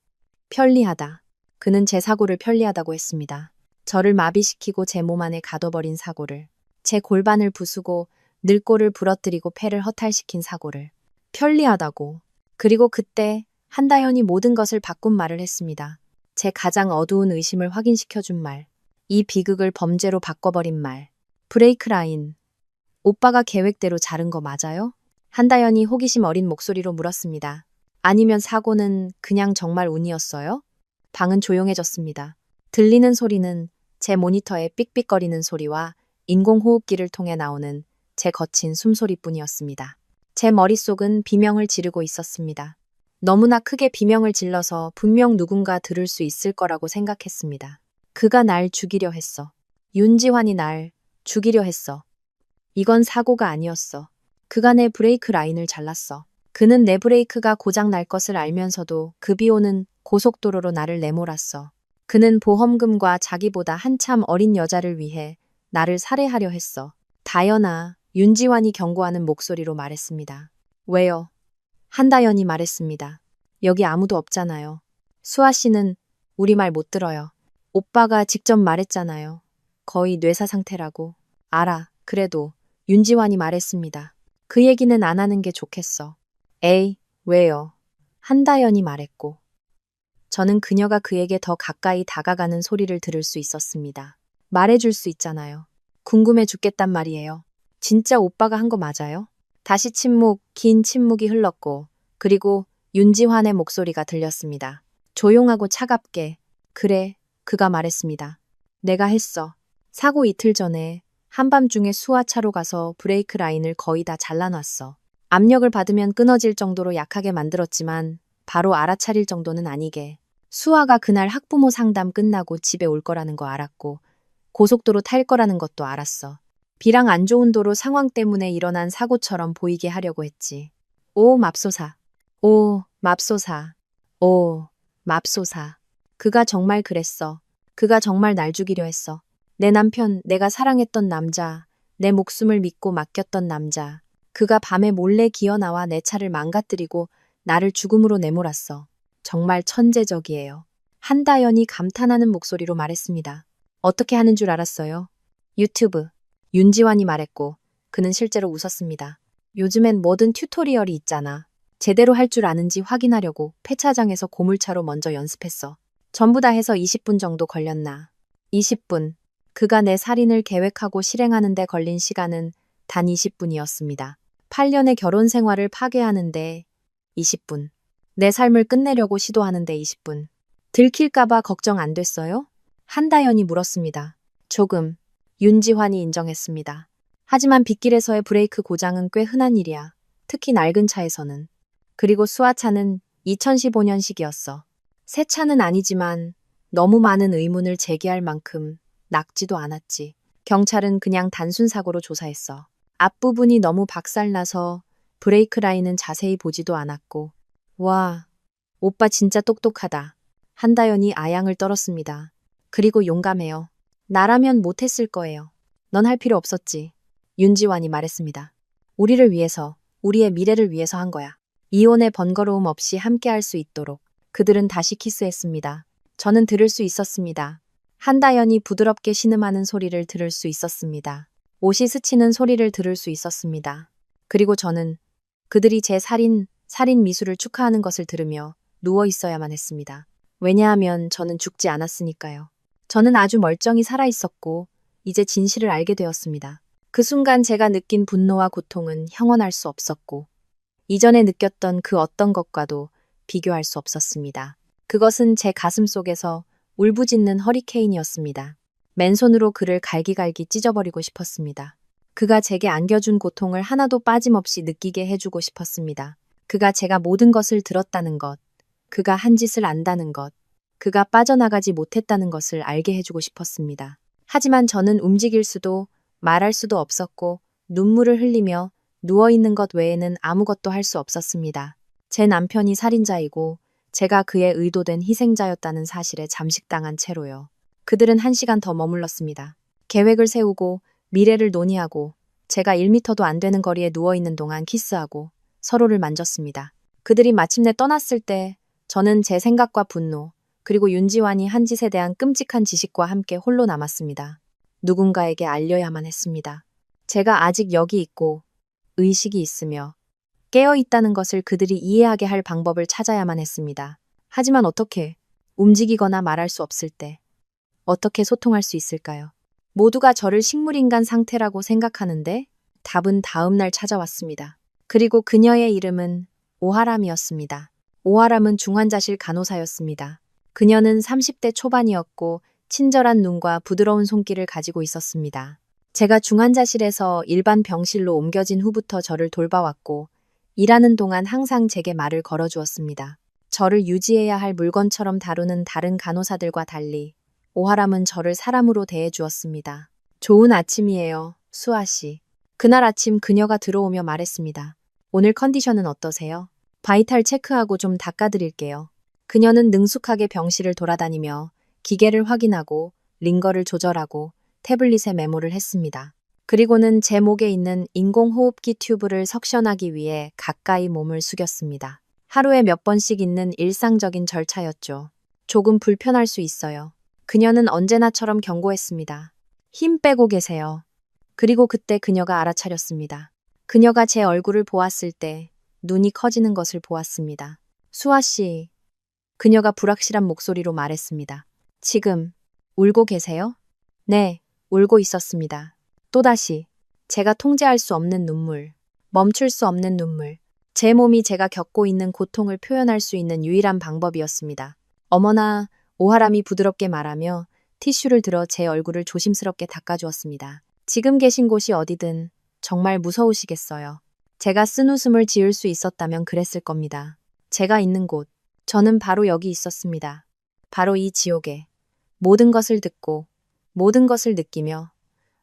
편리하다. 그는 제 사고를 편리하다고 했습니다. 저를 마비시키고 제 몸 안에 가둬버린 사고를. 제 골반을 부수고 늙고를 부러뜨리고 폐를 허탈시킨 사고를. 편리하다고. 그리고 그때 한다현이 모든 것을 바꾼 말을 했습니다. 제 가장 어두운 의심을 확인시켜준 말. 이 비극을 범죄로 바꿔버린 말. 브레이크 라인. 오빠가 계획대로 자른 거 맞아요? 한다현이 호기심 어린 목소리로 물었습니다. 아니면 사고는 그냥 정말 운이었어요? 방은 조용해졌습니다. 들리는 소리는 제 모니터의 삑삑거리는 소리와 인공호흡기를 통해 나오는 제 거친 숨소리뿐이었습니다. 제 머릿속은 비명을 지르고 있었습니다. 너무나 크게 비명을 질러서 분명 누군가 들을 수 있을 거라고 생각했습니다. 그가 날 죽이려 했어. 윤지환이 날 죽이려 했어. 이건 사고가 아니었어. 그가 내 브레이크 라인을 잘랐어. 그는 내 브레이크가 고장 날 것을 알면서도 급이 오는 고속도로로 나를 내몰았어. 그는 보험금과 자기보다 한참 어린 여자를 위해 나를 살해하려 했어. 다연아, 윤지환이 경고하는 목소리로 말했습니다. 왜요? 한다연이 말했습니다. 여기 아무도 없잖아요. 수아 씨는 우리 말 못 들어요. 오빠가 직접 말했잖아요. 거의 뇌사 상태라고. 알아. 그래도 윤지환이 말했습니다. 그 얘기는 안 하는 게 좋겠어. 에이, 왜요? 한다연이 말했고. 저는 그녀가 그에게 더 가까이 다가가는 소리를 들을 수 있었습니다. 말해줄 수 있잖아요. 궁금해 죽겠단 말이에요. 진짜 오빠가 한 거 맞아요? 다시 침묵, 긴 침묵이 흘렀고, 그리고 윤지환의 목소리가 들렸습니다. 조용하고 차갑게. 그래, 그가 말했습니다. 내가 했어. 사고 이틀 전에 한밤중에 수화차로 가서 브레이크 라인을 거의 다 잘라놨어. 압력을 받으면 끊어질 정도로 약하게 만들었지만 바로 알아차릴 정도는 아니게. 수아가 그날 학부모 상담 끝나고 집에 올 거라는 거 알았고 고속도로 탈 거라는 것도 알았어. 비랑 안 좋은 도로 상황 때문에 일어난 사고처럼 보이게 하려고 했지. 오, 맙소사. 오, 맙소사. 오, 맙소사. 그가 정말 그랬어. 그가 정말 날 죽이려 했어. 내 남편, 내가 사랑했던 남자, 내 목숨을 믿고 맡겼던 남자. 그가 밤에 몰래 기어나와 내 차를 망가뜨리고 나를 죽음으로 내몰았어. 정말 천재적이에요. 한다연이 감탄하는 목소리로 말했습니다. 어떻게 하는 줄 알았어요? 유튜브. 윤지환이 말했고 그는 실제로 웃었습니다. 요즘엔 뭐든 튜토리얼이 있잖아. 제대로 할 줄 아는지 확인하려고 폐차장에서 고물차로 먼저 연습했어. 전부 다 해서 20분 정도 걸렸나. 20분. 그가 내 살인을 계획하고 실행하는 데 걸린 시간은 단 20분이었습니다. 8년의 결혼 생활을 파괴하는데 20분. 내 삶을 끝내려고 시도하는데 20분. 들킬까봐 걱정 안 됐어요? 한다연이 물었습니다. 조금. 윤지환이 인정했습니다. 하지만 빗길에서의 브레이크 고장은 꽤 흔한 일이야. 특히 낡은 차에서는. 그리고 수아차는 2015년식이었어. 새 차는 아니지만 너무 많은 의문을 제기할 만큼 낡지도 않았지. 경찰은 그냥 단순 사고로 조사했어. 앞부분이 너무 박살나서 브레이크 라인은 자세히 보지도 않았고. 와, 오빠 진짜 똑똑하다. 한다연이 아양을 떨었습니다. 그리고 용감해요. 나라면 못했을 거예요. 넌 할 필요 없었지. 윤지환이 말했습니다. 우리를 위해서, 우리의 미래를 위해서 한 거야. 이혼의 번거로움 없이 함께 할 수 있도록. 그들은 다시 키스했습니다. 저는 들을 수 있었습니다. 한다연이 부드럽게 신음하는 소리를 들을 수 있었습니다. 옷이 스치는 소리를 들을 수 있었습니다. 그리고 저는 그들이 제 살인 미수를 축하하는 것을 들으며 누워 있어야만 했습니다. 왜냐하면 저는 죽지 않았으니까요. 저는 아주 멀쩡히 살아 있었고 이제 진실을 알게 되었습니다. 그 순간 제가 느낀 분노와 고통은 형언할 수 없었고 이전에 느꼈던 그 어떤 것과도 비교할 수 없었습니다. 그것은 제 가슴 속에서 울부짖는 허리케인이었습니다. 맨손으로 그를 갈기갈기 찢어버리고 싶었습니다. 그가 제게 안겨준 고통을 하나도 빠짐없이 느끼게 해주고 싶었습니다. 그가 제가 모든 것을 들었다는 것, 그가 한 짓을 안다는 것, 그가 빠져나가지 못했다는 것을 알게 해주고 싶었습니다. 하지만 저는 움직일 수도 말할 수도 없었고 눈물을 흘리며 누워있는 것 외에는 아무것도 할 수 없었습니다. 제 남편이 살인자이고 제가 그의 의도된 희생자였다는 사실에 잠식당한 채로요. 그들은 1시간 더 머물렀습니다. 계획을 세우고 미래를 논의하고 제가 1미터도 안 되는 거리에 누워있는 동안 키스하고 서로를 만졌습니다. 그들이 마침내 떠났을 때 저는 제 생각과 분노 그리고 윤지환이 한 짓에 대한 끔찍한 지식과 함께 홀로 남았습니다. 누군가에게 알려야만 했습니다. 제가 아직 여기 있고 의식이 있으며 깨어있다는 것을 그들이 이해하게 할 방법을 찾아야만 했습니다. 하지만 어떻게 움직이거나 말할 수 없을 때 어떻게 소통할 수 있을까요? 모두가 저를 식물인간 상태라고 생각하는데 답은 다음 날 찾아왔습니다. 그리고 그녀의 이름은 오하람이었습니다. 오하람은 중환자실 간호사였습니다. 그녀는 30대 초반이었고 친절한 눈과 부드러운 손길을 가지고 있었습니다. 제가 중환자실에서 일반 병실로 옮겨진 후부터 저를 돌봐왔고 일하는 동안 항상 제게 말을 걸어주었습니다. 저를 유지해야 할 물건처럼 다루는 다른 간호사들과 달리 오하람은 저를 사람으로 대해주었습니다. 좋은 아침이에요, 수아 씨. 그날 아침 그녀가 들어오며 말했습니다. 오늘 컨디션은 어떠세요? 바이탈 체크하고 좀 닦아드릴게요. 그녀는 능숙하게 병실을 돌아다니며 기계를 확인하고 링거를 조절하고 태블릿에 메모를 했습니다. 그리고는 제 목에 있는 인공호흡기 튜브를 석션하기 위해 가까이 몸을 숙였습니다. 하루에 몇 번씩 있는 일상적인 절차였죠. 조금 불편할 수 있어요. 그녀는 언제나처럼 경고했습니다. 힘 빼고 계세요. 그리고 그때 그녀가 알아차렸습니다. 그녀가 제 얼굴을 보았을 때 눈이 커지는 것을 보았습니다. 수아 씨, 그녀가 불확실한 목소리로 말했습니다. 지금 울고 계세요? 네, 울고 있었습니다. 또다시 제가 통제할 수 없는 눈물, 멈출 수 없는 눈물, 제 몸이 제가 겪고 있는 고통을 표현할 수 있는 유일한 방법이었습니다. 어머나, 오하람이 부드럽게 말하며 티슈를 들어 제 얼굴을 조심스럽게 닦아주었습니다. 지금 계신 곳이 어디든 정말 무서우시겠어요. 제가 쓴웃음을 지을 수 있었다면 그랬을 겁니다. 제가 있는 곳, 저는 바로 여기 있었습니다. 바로 이 지옥에 모든 것을 듣고 모든 것을 느끼며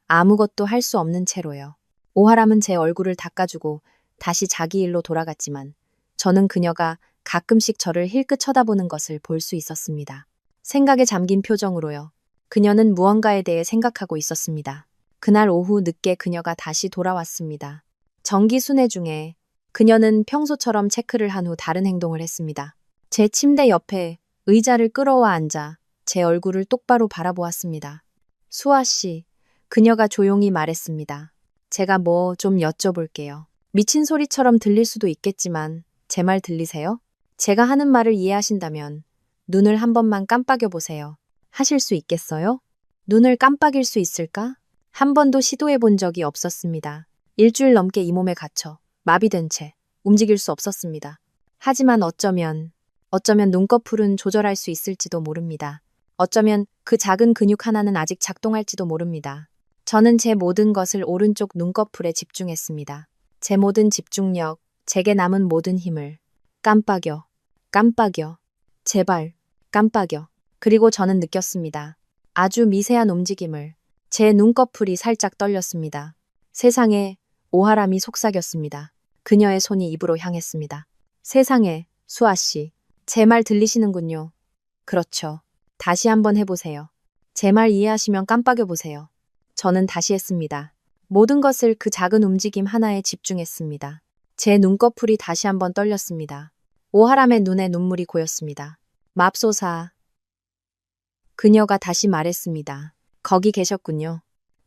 아무것도 할 수 없는 채로요. 오하람은 제 얼굴을 닦아주고 다시 자기 일로 돌아갔지만 저는 그녀가 가끔씩 저를 힐끗 쳐다보는 것을 볼 수 있었습니다. 생각에 잠긴 표정으로요. 그녀는 무언가에 대해 생각하고 있었습니다. 그날 오후 늦게 그녀가 다시 돌아왔습니다. 정기 순회 중에 그녀는 평소처럼 체크를 한 후 다른 행동을 했습니다. 제 침대 옆에 의자를 끌어와 앉아 제 얼굴을 똑바로 바라보았습니다. 수아 씨, 그녀가 조용히 말했습니다. 제가 뭐 좀 여쭤볼게요. 미친 소리처럼 들릴 수도 있겠지만 제 말 들리세요? 제가 하는 말을 이해하신다면 눈을 한 번만 깜빡여 보세요. 하실 수 있겠어요? 눈을 깜빡일 수 있을까? 한 번도 시도해 본 적이 없었습니다. 일주일 넘게 이 몸에 갇혀 마비된 채 움직일 수 없었습니다. 하지만 어쩌면 눈꺼풀은 조절할 수 있을지도 모릅니다. 어쩌면 그 작은 근육 하나는 아직 작동할지도 모릅니다. 저는 제 모든 것을 오른쪽 눈꺼풀에 집중했습니다. 제 모든 집중력, 제게 남은 모든 힘을. 깜빡여, 깜빡여, 제발, 깜빡여. 그리고 저는 느꼈습니다. 아주 미세한 움직임을. 제 눈꺼풀이 살짝 떨렸습니다. 세상에, 오하람이 속삭였습니다. 그녀의 손이 입으로 향했습니다. 세상에, 수아 씨. 제 말 들리시는군요. 그렇죠. 다시 한번 해보세요. 제 말 이해하시면 깜빡여 보세요. 저는 다시 했습니다. 모든 것을 그 작은 움직임 하나에 집중했습니다. 제 눈꺼풀이 다시 한번 떨렸습니다. 오하람의 눈에 눈물이 고였습니다. 맙소사. 그녀가 다시 말했습니다. 거기 계셨군요.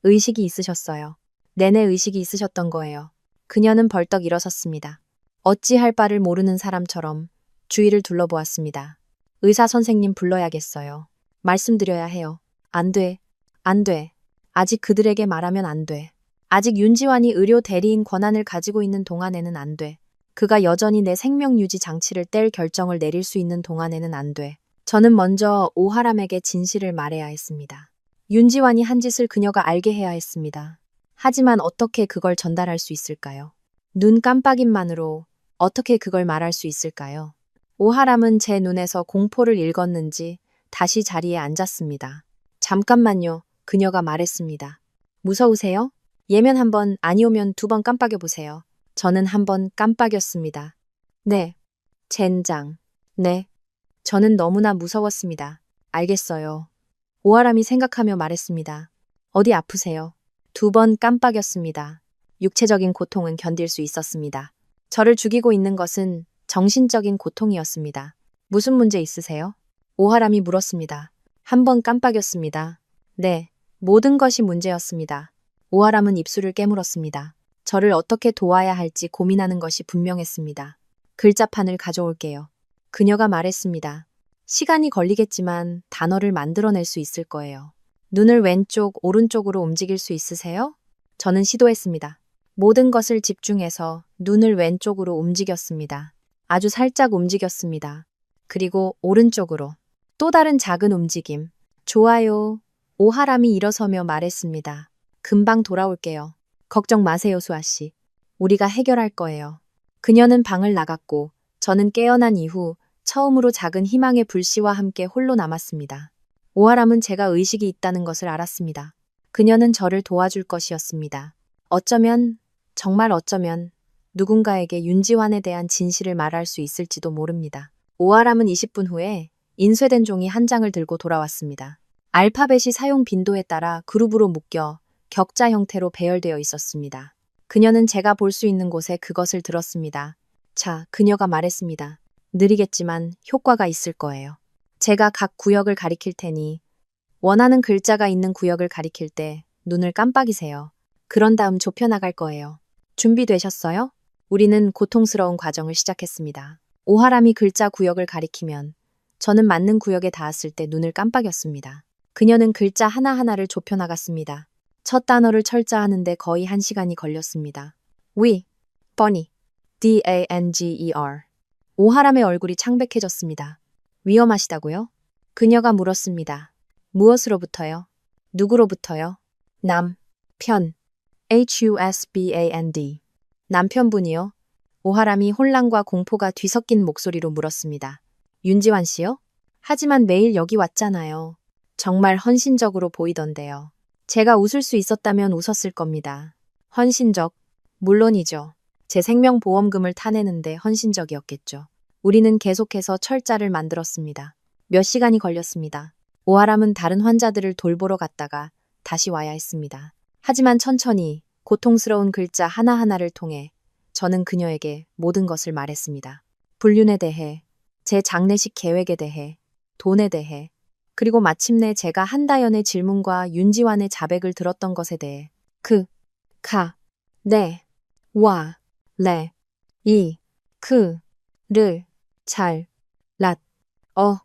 의식이 있으셨어요. 내내 의식이 있으셨던 거예요. 그녀는 벌떡 일어섰습니다. 어찌할 바를 모르는 사람처럼 주위를 둘러보았습니다. 의사 선생님 불러야겠어요. 말씀드려야 해요. 안 돼. 안 돼. 아직 그들에게 말하면 안 돼. 아직 윤지환이 의료 대리인 권한을 가지고 있는 동안에는 안 돼. 그가 여전히 내 생명 유지 장치를 뗄 결정을 내릴 수 있는 동안에는 안 돼. 저는 먼저 오하람에게 진실을 말해야 했습니다. 윤지환이 한 짓을 그녀가 알게 해야 했습니다. 하지만 어떻게 그걸 전달할 수 있을까요? 눈 깜빡임만으로 어떻게 그걸 말할 수 있을까요? 오하람은 제 눈에서 공포를 읽었는지 다시 자리에 앉았습니다. 잠깐만요. 그녀가 말했습니다. 무서우세요? 예면 한 번, 아니오면 2번 깜빡여 보세요. 저는 한 번 깜빡였습니다. 네. 젠장. 네. 저는 너무나 무서웠습니다. 알겠어요. 오하람이 생각하며 말했습니다. 어디 아프세요? 2번 깜빡였습니다. 육체적인 고통은 견딜 수 있었습니다. 저를 죽이고 있는 것은 정신적인 고통이었습니다. 무슨 문제 있으세요? 오하람이 물었습니다. 한 번 깜빡였습니다. 네. 모든 것이 문제였습니다. 오하람은 입술을 깨물었습니다. 저를 어떻게 도와야 할지 고민하는 것이 분명했습니다. 글자판을 가져올게요. 그녀가 말했습니다. 시간이 걸리겠지만 단어를 만들어낼 수 있을 거예요. 눈을 왼쪽, 오른쪽으로 움직일 수 있으세요? 저는 시도했습니다. 모든 것을 집중해서 눈을 왼쪽으로 움직였습니다. 아주 살짝 움직였습니다. 그리고 오른쪽으로. 또 다른 작은 움직임. 좋아요. 오하람이 일어서며 말했습니다. 금방 돌아올게요. 걱정 마세요, 수아 씨. 우리가 해결할 거예요. 그녀는 방을 나갔고 저는 깨어난 이후 처음으로 작은 희망의 불씨와 함께 홀로 남았습니다. 오하람은 제가 의식이 있다는 것을 알았습니다. 그녀는 저를 도와줄 것이었습니다. 어쩌면, 정말 어쩌면 누군가에게 윤지환에 대한 진실을 말할 수 있을지도 모릅니다. 오하람은 20분 후에 인쇄된 종이 한 장을 들고 돌아왔습니다. 알파벳이 사용 빈도에 따라 그룹으로 묶여 격자 형태로 배열되어 있었습니다. 그녀는 제가 볼 수 있는 곳에 그것을 들었습니다. 자, 그녀가 말했습니다. 느리겠지만 효과가 있을 거예요. 제가 각 구역을 가리킬 테니 원하는 글자가 있는 구역을 가리킬 때 눈을 깜빡이세요. 그런 다음 좁혀나갈 거예요. 준비되셨어요? 우리는 고통스러운 과정을 시작했습니다. 오하람이 글자 구역을 가리키면 저는 맞는 구역에 닿았을 때 눈을 깜빡였습니다. 그녀는 글자 하나하나를 좁혀나갔습니다. 첫 단어를 철자하는데 거의 1시간이 걸렸습니다. 위, 버니, D-A-N-G-E-R. 오하람의 얼굴이 창백해졌습니다. 위험하시다고요? 그녀가 물었습니다. 무엇으로부터요? 누구로부터요? 남, 편, H-U-S-B-A-N-D. 남편분이요? 오하람이 혼란과 공포가 뒤섞인 목소리로 물었습니다. 윤지환 씨요? 하지만 매일 여기 왔잖아요. 정말 헌신적으로 보이던데요. 제가 웃을 수 있었다면 웃었을 겁니다. 헌신적? 물론이죠. 제 생명보험금을 타내는데 헌신적이었겠죠. 우리는 계속해서 철자를 만들었습니다. 몇 시간이 걸렸습니다. 오하람은 다른 환자들을 돌보러 갔다가 다시 와야 했습니다. 하지만 천천히 고통스러운 글자 하나하나를 통해 저는 그녀에게 모든 것을 말했습니다. 불륜에 대해, 제 장례식 계획에 대해, 돈에 대해, 그리고 마침내 제가 한다연의 질문과 윤지환의 자백을 들었던 것에 대해 그, 가, 네, 와, 레, 이, 그, 를, 잘, 랏,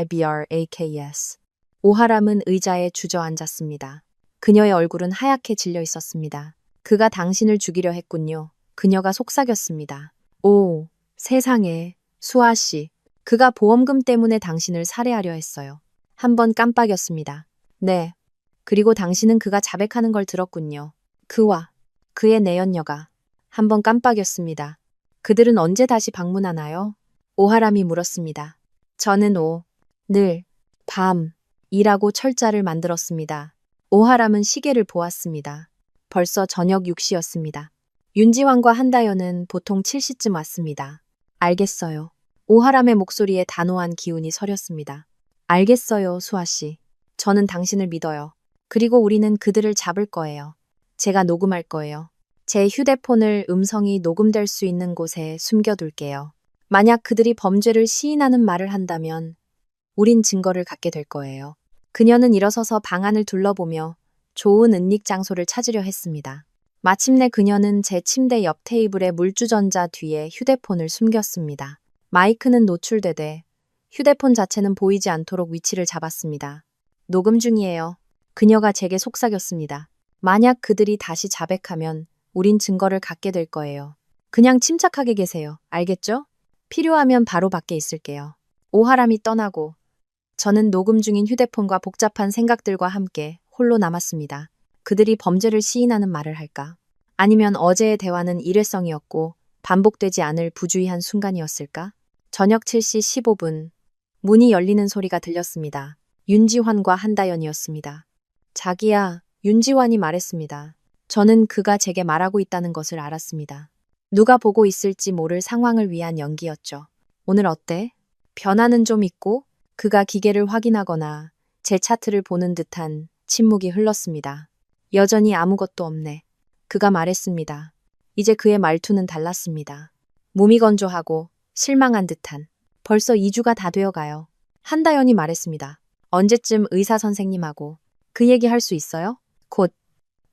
HUTMYBRAKS. 오하람은 의자에 주저앉았습니다. 그녀의 얼굴은 하얗게 질려 있었습니다. 그가 당신을 죽이려 했군요. 그녀가 속삭였습니다. 오, 세상에, 수아 씨. 그가 보험금 때문에 당신을 살해하려 했어요. 한 번 깜빡였습니다. 네. 그리고 당신은 그가 자백하는 걸 들었군요. 그와 그의 내연녀가 한 번 깜빡였습니다. 그들은 언제 다시 방문하나요? 오하람이 물었습니다. 저는 늘, 밤이라고 철자를 만들었습니다. 오하람은 시계를 보았습니다. 벌써 저녁 6시였습니다. 윤지환과 한다연은 보통 7시쯤 왔습니다. 알겠어요. 오하람의 목소리에 단호한 기운이 서렸습니다. 알겠어요, 수아씨. 저는 당신을 믿어요. 그리고 우리는 그들을 잡을 거예요. 제가 녹음할 거예요. 제 휴대폰을 음성이 녹음될 수 있는 곳에 숨겨둘게요. 만약 그들이 범죄를 시인하는 말을 한다면 우린 증거를 갖게 될 거예요. 그녀는 일어서서 방 안을 둘러보며 좋은 은닉 장소를 찾으려 했습니다. 마침내 그녀는 제 침대 옆 테이블의 물주전자 뒤에 휴대폰을 숨겼습니다. 마이크는 노출되되 휴대폰 자체는 보이지 않도록 위치를 잡았습니다. 녹음 중이에요. 그녀가 제게 속삭였습니다. 만약 그들이 다시 자백하면 우린 증거를 갖게 될 거예요. 그냥 침착하게 계세요. 알겠죠? 필요하면 바로 밖에 있을게요. 오하람이 떠나고 저는 녹음 중인 휴대폰과 복잡한 생각들과 함께 홀로 남았습니다. 그들이 범죄를 시인하는 말을 할까? 아니면 어제의 대화는 일회성이었고 반복되지 않을 부주의한 순간이었을까? 저녁 7시 15분 문이 열리는 소리가 들렸습니다. 윤지환과 한다연이었습니다. 자기야, 윤지환이 말했습니다. 저는 그가 제게 말하고 있다는 것을 알았습니다. 누가 보고 있을지 모를 상황을 위한 연기였죠. 오늘 어때? 변화는 좀 있고 그가 기계를 확인하거나 제 차트를 보는 듯한 침묵이 흘렀습니다. 여전히 아무것도 없네. 그가 말했습니다. 이제 그의 말투는 달랐습니다. 몸이 건조하고 실망한 듯한. 벌써 2주가 다 되어가요. 한다연이 말했습니다. 언제쯤 의사 선생님하고 그 얘기 할 수 있어요? 곧.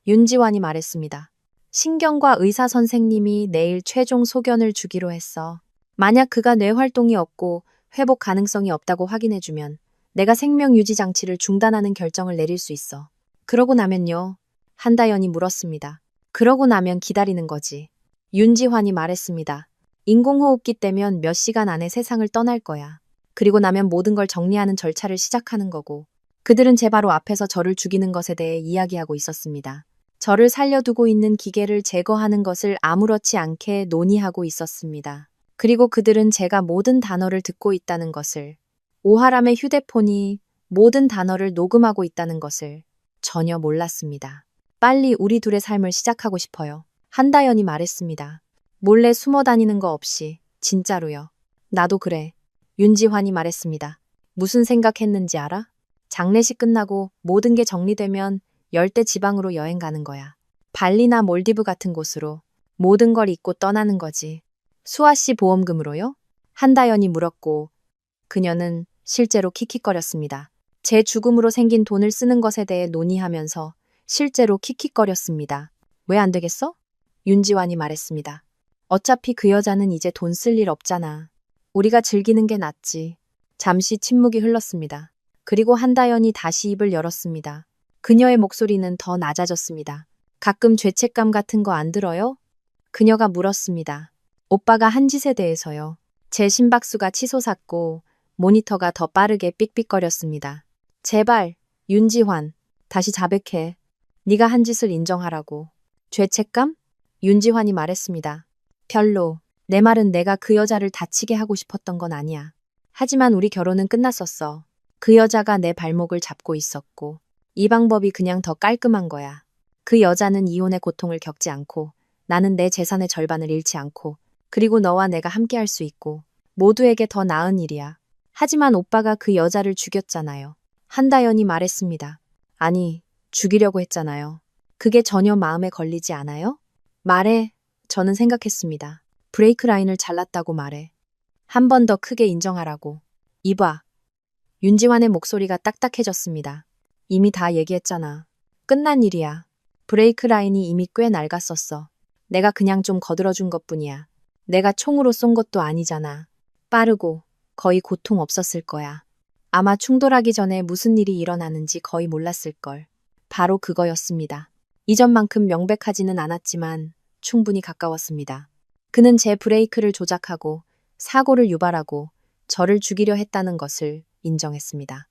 윤지환이 말했습니다. 신경과 의사 선생님이 내일 최종 소견을 주기로 했어. 만약 그가 뇌 활동이 없고 회복 가능성이 없다고 확인해주면 내가 생명 유지 장치를 중단하는 결정을 내릴 수 있어. 그러고 나면요? 한다연이 물었습니다. 그러고 나면 기다리는 거지. 윤지환이 말했습니다. 인공호흡기 떼면 몇 시간 안에 세상을 떠날 거야. 그리고 나면 모든 걸 정리하는 절차를 시작하는 거고. 그들은 제 바로 앞에서 저를 죽이는 것에 대해 이야기하고 있었습니다. 저를 살려두고 있는 기계를 제거하는 것을 아무렇지 않게 논의하고 있었습니다. 그리고 그들은 제가 모든 단어를 듣고 있다는 것을, 오하람의 휴대폰이 모든 단어를 녹음하고 있다는 것을 전혀 몰랐습니다. 빨리 우리 둘의 삶을 시작하고 싶어요. 한다연이 말했습니다. 몰래 숨어 다니는 거 없이, 진짜로요. 나도 그래. 윤지환이 말했습니다. 무슨 생각했는지 알아? 장례식 끝나고 모든 게 정리되면 열대 지방으로 여행 가는 거야. 발리나 몰디브 같은 곳으로 모든 걸 잊고 떠나는 거지. 수아 씨 보험금으로요? 한다연이 물었고 그녀는 실제로 킥킥거렸습니다. 제 죽음으로 생긴 돈을 쓰는 것에 대해 논의하면서 실제로 킥킥거렸습니다. 왜 안 되겠어? 윤지환이 말했습니다. 어차피 그 여자는 이제 돈 쓸 일 없잖아. 우리가 즐기는 게 낫지. 잠시 침묵이 흘렀습니다. 그리고 한다연이 다시 입을 열었습니다. 그녀의 목소리는 더 낮아졌습니다. 가끔 죄책감 같은 거 안 들어요? 그녀가 물었습니다. 오빠가 한 짓에 대해서요. 제 심박수가 치솟았고 모니터가 더 빠르게 삑삑거렸습니다. 제발, 윤지환, 다시 자백해. 네가 한 짓을 인정하라고. 죄책감? 윤지환이 말했습니다. 별로. 내 말은 내가 그 여자를 다치게 하고 싶었던 건 아니야. 하지만 우리 결혼은 끝났었어. 그 여자가 내 발목을 잡고 있었고 이 방법이 그냥 더 깔끔한 거야. 그 여자는 이혼의 고통을 겪지 않고 나는 내 재산의 절반을 잃지 않고 그리고 너와 내가 함께 할 수 있고 모두에게 더 나은 일이야. 하지만 오빠가 그 여자를 죽였잖아요. 한다연이 말했습니다. 아니, 죽이려고 했잖아요. 그게 전혀 마음에 걸리지 않아요? 말해. 저는 생각했습니다. 브레이크 라인을 잘랐다고 말해. 한 번 더 크게 인정하라고. 이봐. 윤지환의 목소리가 딱딱해졌습니다. 이미 다 얘기했잖아. 끝난 일이야. 브레이크 라인이 이미 꽤 낡았었어. 내가 그냥 좀 거들어준 것뿐이야. 내가 총으로 쏜 것도 아니잖아. 빠르고 거의 고통 없었을 거야. 아마 충돌하기 전에 무슨 일이 일어나는지 거의 몰랐을걸. 바로 그거였습니다. 이전만큼 명백하지는 않았지만 충분히 가까웠습니다. 그는 제 브레이크를 조작하고 사고를 유발하고 저를 죽이려 했다는 것을 인정했습니다.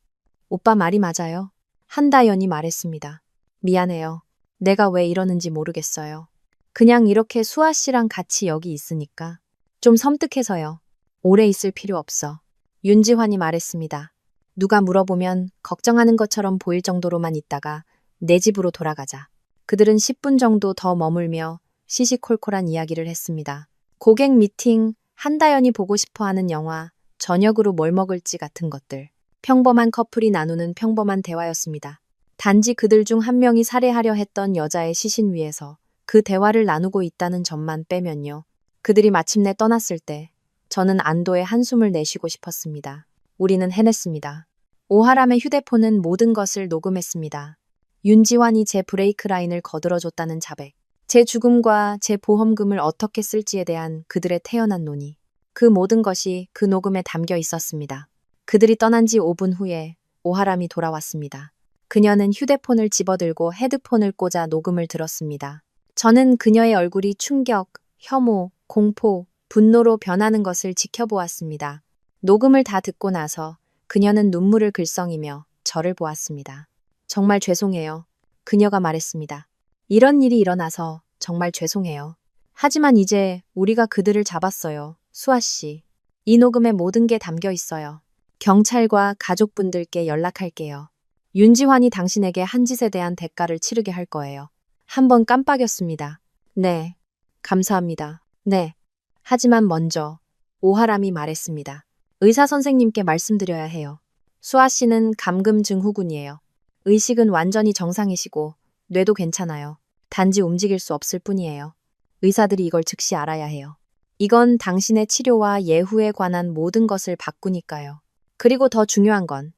오빠 말이 맞아요. 한다연이 말했습니다. 미안해요. 내가 왜 이러는지 모르겠어요. 그냥 이렇게 수아 씨랑 같이 여기 있으니까. 좀 섬뜩해서요. 오래 있을 필요 없어. 윤지환이 말했습니다. 누가 물어보면 걱정하는 것처럼 보일 정도로만 있다가 내 집으로 돌아가자. 그들은 10분 정도 더 머물며 시시콜콜한 이야기를 했습니다. 고객 미팅, 한다연이 보고 싶어 하는 영화, 저녁으로 뭘 먹을지 같은 것들. 평범한 커플이 나누는 평범한 대화였습니다. 단지 그들 중 한 명이 살해하려 했던 여자의 시신 위에서 그 대화를 나누고 있다는 점만 빼면요. 그들이 마침내 떠났을 때 저는 안도의 한숨을 내쉬고 싶었습니다. 우리는 해냈습니다. 오하람의 휴대폰은 모든 것을 녹음했습니다. 윤지환이 제 브레이크 라인을 거들어줬다는 자백, 제 죽음과 제 보험금을 어떻게 쓸지에 대한 그들의 태연한 논의, 그 모든 것이 그 녹음에 담겨 있었습니다. 그들이 떠난 지 5분 후에 오하람이 돌아왔습니다. 그녀는 휴대폰을 집어들고 헤드폰을 꽂아 녹음을 들었습니다. 저는 그녀의 얼굴이 충격, 혐오, 공포, 분노로 변하는 것을 지켜보았습니다. 녹음을 다 듣고 나서 그녀는 눈물을 글썽이며 저를 보았습니다. 정말 죄송해요. 그녀가 말했습니다. 이런 일이 일어나서 정말 죄송해요. 하지만 이제 우리가 그들을 잡았어요. 수아 씨. 이 녹음에 모든 게 담겨 있어요. 경찰과 가족분들께 연락할게요. 윤지환이 당신에게 한 짓에 대한 대가를 치르게 할 거예요. 한 번 깜빡였습니다. 네. 감사합니다. 네. 하지만 먼저 오하람이 말했습니다. 의사 선생님께 말씀드려야 해요. 수아 씨는 감금 증후군이에요. 의식은 완전히 정상이시고 뇌도 괜찮아요. 단지 움직일 수 없을 뿐이에요. 의사들이 이걸 즉시 알아야 해요. 이건 당신의 치료와 예후에 관한 모든 것을 바꾸니까요. 그리고 더 중요한 건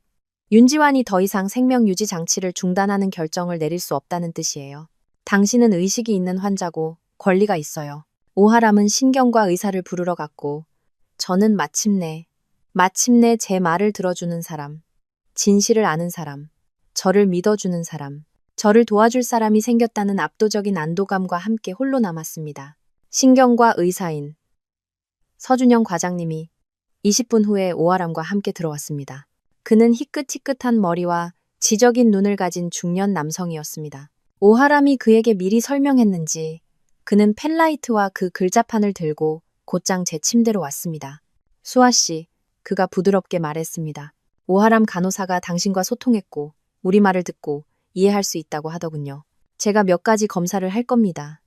윤지환이 더 이상 생명 유지 장치를 중단하는 결정을 내릴 수 없다는 뜻이에요. 당신은 의식이 있는 환자고 권리가 있어요. 오하람은 신경과 의사를 부르러 갔고 저는 마침내 제 말을 들어주는 사람, 진실을 아는 사람, 저를 믿어주는 사람, 저를 도와줄 사람이 생겼다는 압도적인 안도감과 함께 홀로 남았습니다. 신경과 의사인 서준영 과장님이 20분 후에 오하람과 함께 들어왔습니다. 그는 희끗희끗한 머리와 지적인 눈을 가진 중년 남성이었습니다. 오하람이 그에게 미리 설명했는지 그는 펜라이트와 그 글자판을 들고 곧장 제 침대로 왔습니다. 수아 씨, 그가 부드럽게 말했습니다. 오하람 간호사가 당신과 소통했고 우리 말을 듣고 이해할 수 있다고 하더군요. 제가 몇 가지 검사를 할 겁니다.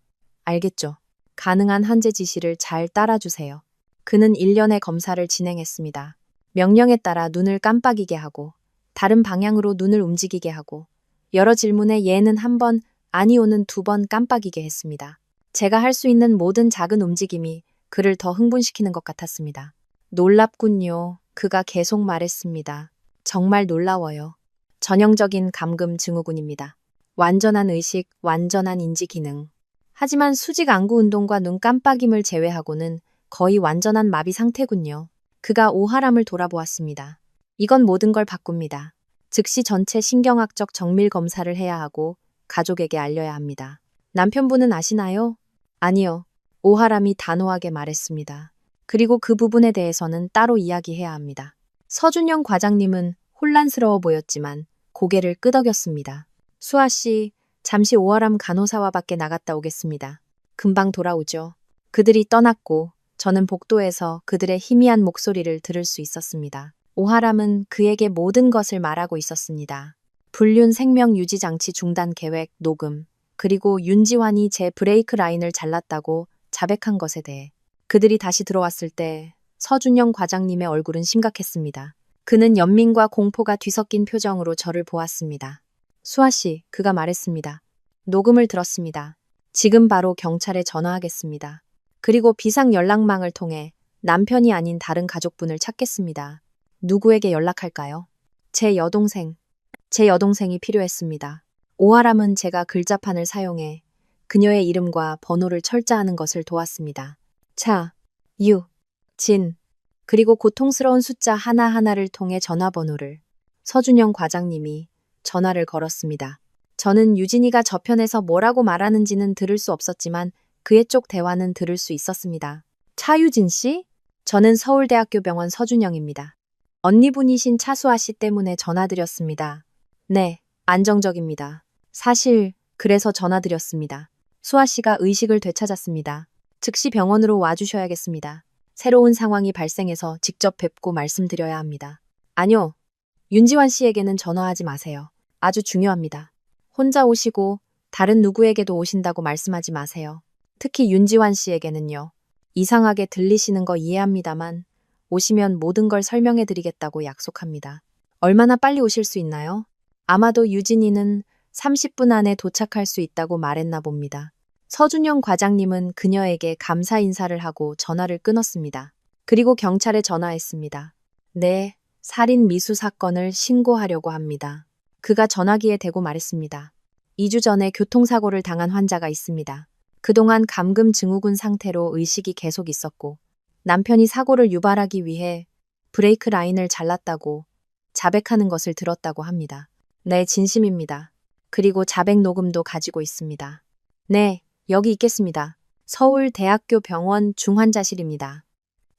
알겠죠? 가능한 환자 지시를 잘 따라주세요. 그는 일련의 검사를 진행했습니다. 명령에 따라 눈을 깜빡이게 하고 다른 방향으로 눈을 움직이게 하고 여러 질문에 예는 한 번, 아니오는 2번 깜빡이게 했습니다. 제가 할 수 있는 모든 작은 움직임이 그를 더 흥분시키는 것 같았습니다. 놀랍군요. 그가 계속 말했습니다. 정말 놀라워요. 전형적인 감금 증후군입니다. 완전한 의식, 완전한 인지 기능. 하지만 수직 안구 운동과 눈 깜빡임을 제외하고는 거의 완전한 마비 상태군요. 그가 오하람을 돌아보았습니다. 이건 모든 걸 바꿉니다. 즉시 전체 신경학적 정밀 검사를 해야 하고 가족에게 알려야 합니다. 남편분은 아시나요? 아니요. 오하람이 단호하게 말했습니다. 그리고 그 부분에 대해서는 따로 이야기해야 합니다. 서준영 과장님은 혼란스러워 보였지만 고개를 끄덕였습니다. 수아 씨, 잠시 오하람 간호사와 밖에 나갔다 오겠습니다. 금방 돌아오죠. 그들이 떠났고 저는 복도에서 그들의 희미한 목소리를 들을 수 있었습니다. 오하람은 그에게 모든 것을 말하고 있었습니다. 불륜 생명 유지 장치 중단 계획 녹음, 그리고 윤지환이 제 브레이크 라인을 잘랐다고 자백한 것에 대해. 그들이 다시 들어왔을 때 서준영 과장님의 얼굴은 심각했습니다. 그는 연민과 공포가 뒤섞인 표정으로 저를 보았습니다. 수아 씨, 그가 말했습니다. 녹음을 들었습니다. 지금 바로 경찰에 전화하겠습니다. 그리고 비상 연락망을 통해 남편이 아닌 다른 가족분을 찾겠습니다. 누구에게 연락할까요? 제 여동생이 필요했습니다. 오하람은 제가 글자판을 사용해 그녀의 이름과 번호를 철자하는 것을 도왔습니다. 차, 유, 진, 그리고 고통스러운 숫자 하나하나를 통해 전화번호를. 서준영 과장님이 전화를 걸었습니다. 저는 유진이가 저편에서 뭐라고 말하는지는 들을 수 없었지만 그의 쪽 대화는 들을 수 있었습니다. 차유진 씨? 저는 서울대학교 병원 서준영입니다. 언니분이신 차수아 씨 때문에 전화드렸습니다. 네, 안정적입니다. 사실 그래서 전화드렸습니다. 수아 씨가 의식을 되찾았습니다. 즉시 병원으로 와주셔야겠습니다. 새로운 상황이 발생해서 직접 뵙고 말씀드려야 합니다. 아니요. 윤지환 씨에게는 전화하지 마세요. 아주 중요합니다. 혼자 오시고 다른 누구에게도 오신다고 말씀하지 마세요. 특히 윤지환 씨에게는요. 이상하게 들리시는 거 이해합니다만 오시면 모든 걸 설명해 드리겠다고 약속합니다. 얼마나 빨리 오실 수 있나요? 아마도 유진이는 30분 안에 도착할 수 있다고 말했나 봅니다. 서준영 과장님은 그녀에게 감사 인사를 하고 전화를 끊었습니다. 그리고 경찰에 전화했습니다. 네, 살인 미수 사건을 신고하려고 합니다. 그가 전화기에 대고 말했습니다. 2주 전에 교통사고를 당한 환자가 있습니다. 그동안 감금 증후군 상태로 의식이 계속 있었고 남편이 사고를 유발하기 위해 브레이크 라인을 잘랐다고 자백하는 것을 들었다고 합니다. 네, 진심입니다. 그리고 자백 녹음도 가지고 있습니다. 네, 여기 있겠습니다. 서울대학교 병원 중환자실입니다.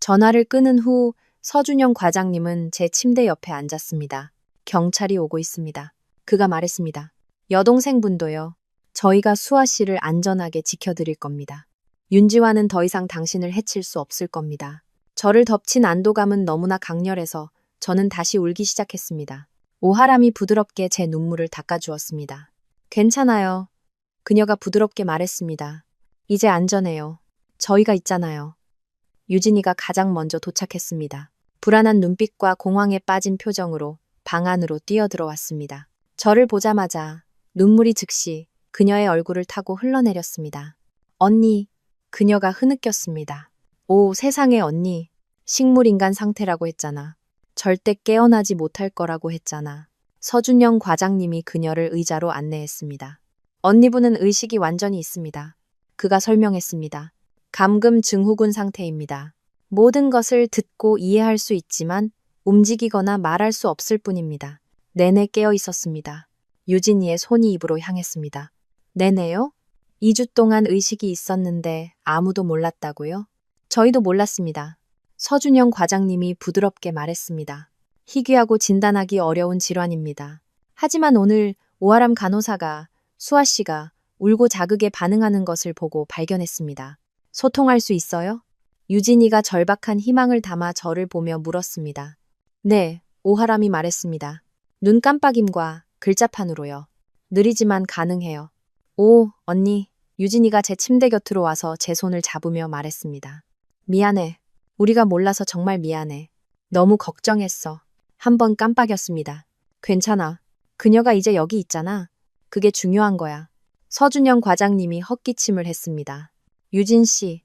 전화를 끊은 후 서준영 과장님은 제 침대 옆에 앉았습니다. 경찰이 오고 있습니다. 그가 말했습니다. 여동생분도요. 저희가 수아 씨를 안전하게 지켜드릴 겁니다. 윤지환은 더 이상 당신을 해칠 수 없을 겁니다. 저를 덮친 안도감은 너무나 강렬해서 저는 다시 울기 시작했습니다. 오하람이 부드럽게 제 눈물을 닦아주었습니다. 괜찮아요. 그녀가 부드럽게 말했습니다. 이제 안전해요. 저희가 있잖아요. 유진이가 가장 먼저 도착했습니다. 불안한 눈빛과 공황에 빠진 표정으로 방 안으로 뛰어들어왔습니다. 저를 보자마자 눈물이 즉시 그녀의 얼굴을 타고 흘러내렸습니다. 언니, 그녀가 흐느꼈습니다. 오, 세상에 언니, 식물인간 상태라고 했잖아. 절대 깨어나지 못할 거라고 했잖아. 서준영 과장님이 그녀를 의자로 안내했습니다. 언니분은 의식이 완전히 있습니다. 그가 설명했습니다. 감금 증후군 상태입니다. 모든 것을 듣고 이해할 수 있지만 움직이거나 말할 수 없을 뿐입니다. 내내 깨어 있었습니다. 유진이의 손이 입으로 향했습니다. 내내요? 2주 동안 의식이 있었는데 아무도 몰랐다고요? 저희도 몰랐습니다. 서준영 과장님이 부드럽게 말했습니다. 희귀하고 진단하기 어려운 질환입니다. 하지만 오늘 오아람 간호사가 수아 씨가 울고 자극에 반응하는 것을 보고 발견했습니다. 소통할 수 있어요? 유진이가 절박한 희망을 담아 저를 보며 물었습니다. 네, 오하람이 말했습니다. 눈 깜빡임과 글자판으로요. 느리지만 가능해요. 오, 언니. 유진이가 제 침대 곁으로 와서 제 손을 잡으며 말했습니다. 미안해. 우리가 몰라서 정말 미안해. 너무 걱정했어. 한 번 깜빡였습니다. 괜찮아. 그녀가 이제 여기 있잖아. 그게 중요한 거야. 서준영 과장님이 헛기침을 했습니다. 유진 씨,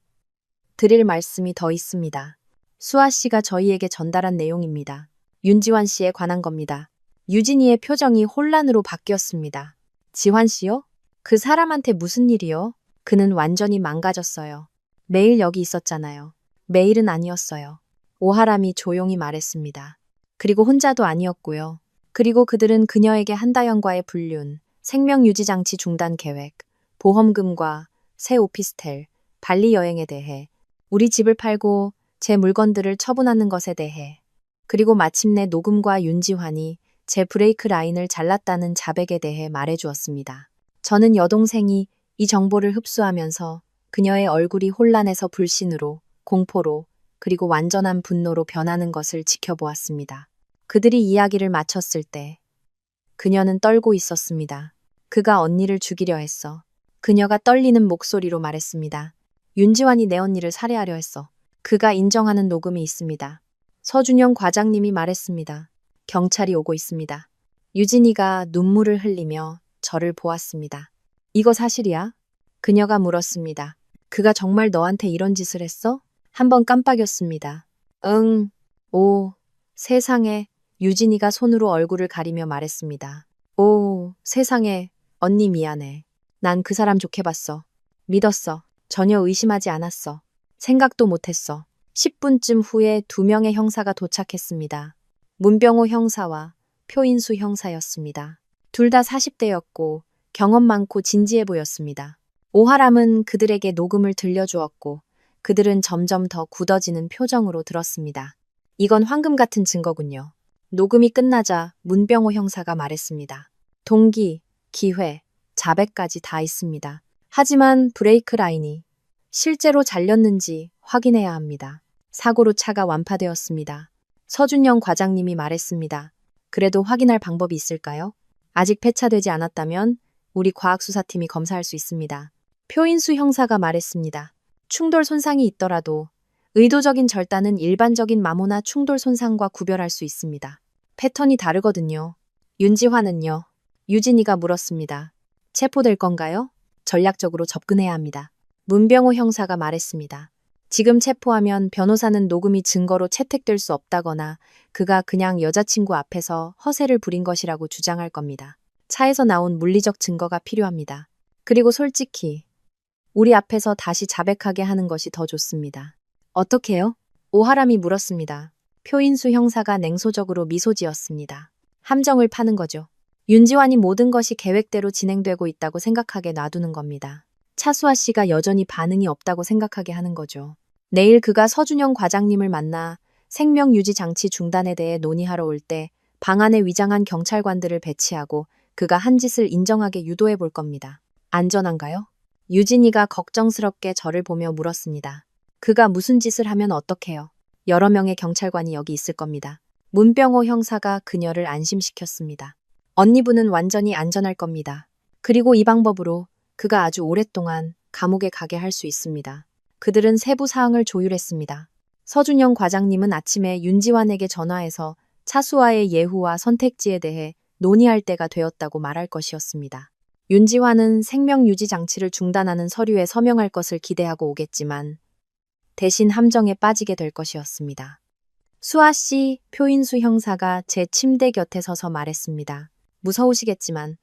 드릴 말씀이 더 있습니다. 수아 씨가 저희에게 전달한 내용입니다. 윤지환 씨에 관한 겁니다. 유진이의 표정이 혼란으로 바뀌었습니다. 지환 씨요? 그 사람한테 무슨 일이요? 그는 완전히 망가졌어요. 매일 여기 있었잖아요. 매일은 아니었어요. 오하람이 조용히 말했습니다. 그리고 혼자도 아니었고요. 그리고 그들은 그녀에게 한다연과의 불륜, 생명유지장치 중단 계획, 보험금과 새 오피스텔, 발리 여행에 대해, 우리 집을 팔고 제 물건들을 처분하는 것에 대해, 그리고 마침내 녹음과 윤지환이 제 브레이크 라인을 잘랐다는 자백에 대해 말해주었습니다. 저는 여동생이 이 정보를 흡수하면서 그녀의 얼굴이 혼란해서 불신으로, 공포로, 그리고 완전한 분노로 변하는 것을 지켜보았습니다. 그들이 이야기를 마쳤을 때 그녀는 떨고 있었습니다. 그가 언니를 죽이려 했어. 그녀가 떨리는 목소리로 말했습니다. 윤지환이 내 언니를 살해하려 했어. 그가 인정하는 녹음이 있습니다. 서준영 과장님이 말했습니다. 경찰이 오고 있습니다. 유진이가 눈물을 흘리며 저를 보았습니다. 이거 사실이야? 그녀가 물었습니다. 그가 정말 너한테 이런 짓을 했어? 한 번 깜빡였습니다. 응. 오, 세상에. 유진이가 손으로 얼굴을 가리며 말했습니다. 오, 세상에. 언니 미안해. 난 그 사람 좋게 봤어. 믿었어. 전혀 의심하지 않았어. 생각도 못했어. 10분쯤 후에 2명의 형사가 도착했습니다. 문병호 형사와 표인수 형사였습니다. 둘 다 40대였고 경험 많고 진지해 보였습니다. 오하람은 그들에게 녹음을 들려주었고 그들은 점점 더 굳어지는 표정으로 들었습니다. 이건 황금 같은 증거군요. 녹음이 끝나자 문병호 형사가 말했습니다. 동기, 기회, 자백까지 다 있습니다. 하지만 브레이크 라인이 실제로 잘렸는지 확인해야 합니다. 사고로 차가 완파되었습니다. 서준영 과장님이 말했습니다. 그래도 확인할 방법이 있을까요? 아직 폐차되지 않았다면 우리 과학수사팀이 검사할 수 있습니다. 표인수 형사가 말했습니다. 충돌 손상이 있더라도 의도적인 절단은 일반적인 마모나 충돌 손상과 구별할 수 있습니다. 패턴이 다르거든요. 윤지화는요? 유진이가 물었습니다. 체포될 건가요? 전략적으로 접근해야 합니다. 문병호 형사가 말했습니다. 지금 체포하면 변호사는 녹음이 증거로 채택될 수 없다거나 그가 그냥 여자친구 앞에서 허세를 부린 것이라고 주장할 겁니다. 차에서 나온 물리적 증거가 필요합니다. 그리고 솔직히 우리 앞에서 다시 자백하게 하는 것이 더 좋습니다. 어떻게요? 오하람이 물었습니다. 표인수 형사가 냉소적으로 미소 지었습니다. 함정을 파는 거죠. 윤지환이 모든 것이 계획대로 진행되고 있다고 생각하게 놔두는 겁니다. 차수아 씨가 여전히 반응이 없다고 생각하게 하는 거죠. 내일 그가 서준영 과장님을 만나 생명유지 장치 중단에 대해 논의하러 올 때 방안에 위장한 경찰관들을 배치하고 그가 한 짓을 인정하게 유도해 볼 겁니다. 안전한가요? 유진이가 걱정스럽게 저를 보며 물었습니다. 그가 무슨 짓을 하면 어떡해요? 여러 명의 경찰관이 여기 있을 겁니다. 문병호 형사가 그녀를 안심시켰습니다. 언니분은 완전히 안전할 겁니다. 그리고 이 방법으로 그가 아주 오랫동안 감옥에 가게 할 수 있습니다. 그들은 세부 사항을 조율했습니다. 서준영 과장님은 아침에 윤지환에게 전화해서 차수와의 예후와 선택지에 대해 논의할 때가 되었다고 말할 것이었습니다. 윤지환은 생명유지 장치를 중단하는 서류에 서명할 것을 기대하고 오겠지만 대신 함정에 빠지게 될 것이었습니다. 수아 씨, 표인수 형사가 제 침대 곁에 서서 말했습니다. 무서우시겠지만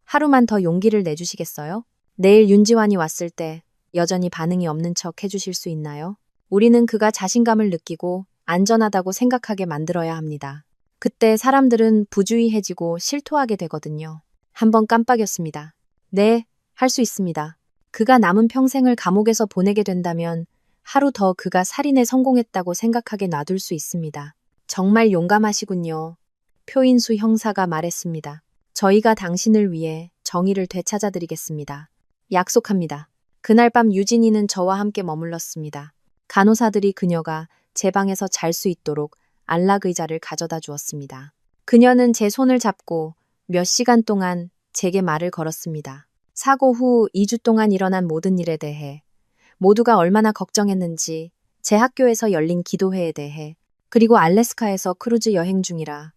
하루만 더 용기를 내주시겠어요? 내일 윤지환이 왔을 때 여전히 반응이 없는 척 해주실 수 있나요? 우리는 그가 자신감을 느끼고 안전하다고 생각하게 만들어야 합니다. 그때 사람들은 부주의해지고 실토하게 되거든요. 한번 깜빡였습니다. 네, 할 수 있습니다. 그가 남은 평생을 감옥에서 보내게 된다면 하루 더 그가 살인에 성공했다고 생각하게 놔둘 수 있습니다. 정말 용감하시군요. 표인수 형사가 말했습니다. 저희가 당신을 위해 정의를 되찾아드리겠습니다. 약속합니다. 그날 밤 유진이는 저와 함께 머물렀습니다. 간호사들이 그녀가 제 방에서 잘 수 있도록 안락 의자를 가져다 주었습니다. 그녀는 제 손을 잡고 몇 시간 동안 제게 말을 걸었습니다. 사고 후 2주 동안 일어난 모든 일에 대해, 모두가 얼마나 걱정했는지, 제 학교에서 열린 기도회에 대해, 그리고 알래스카에서 크루즈 여행 중이라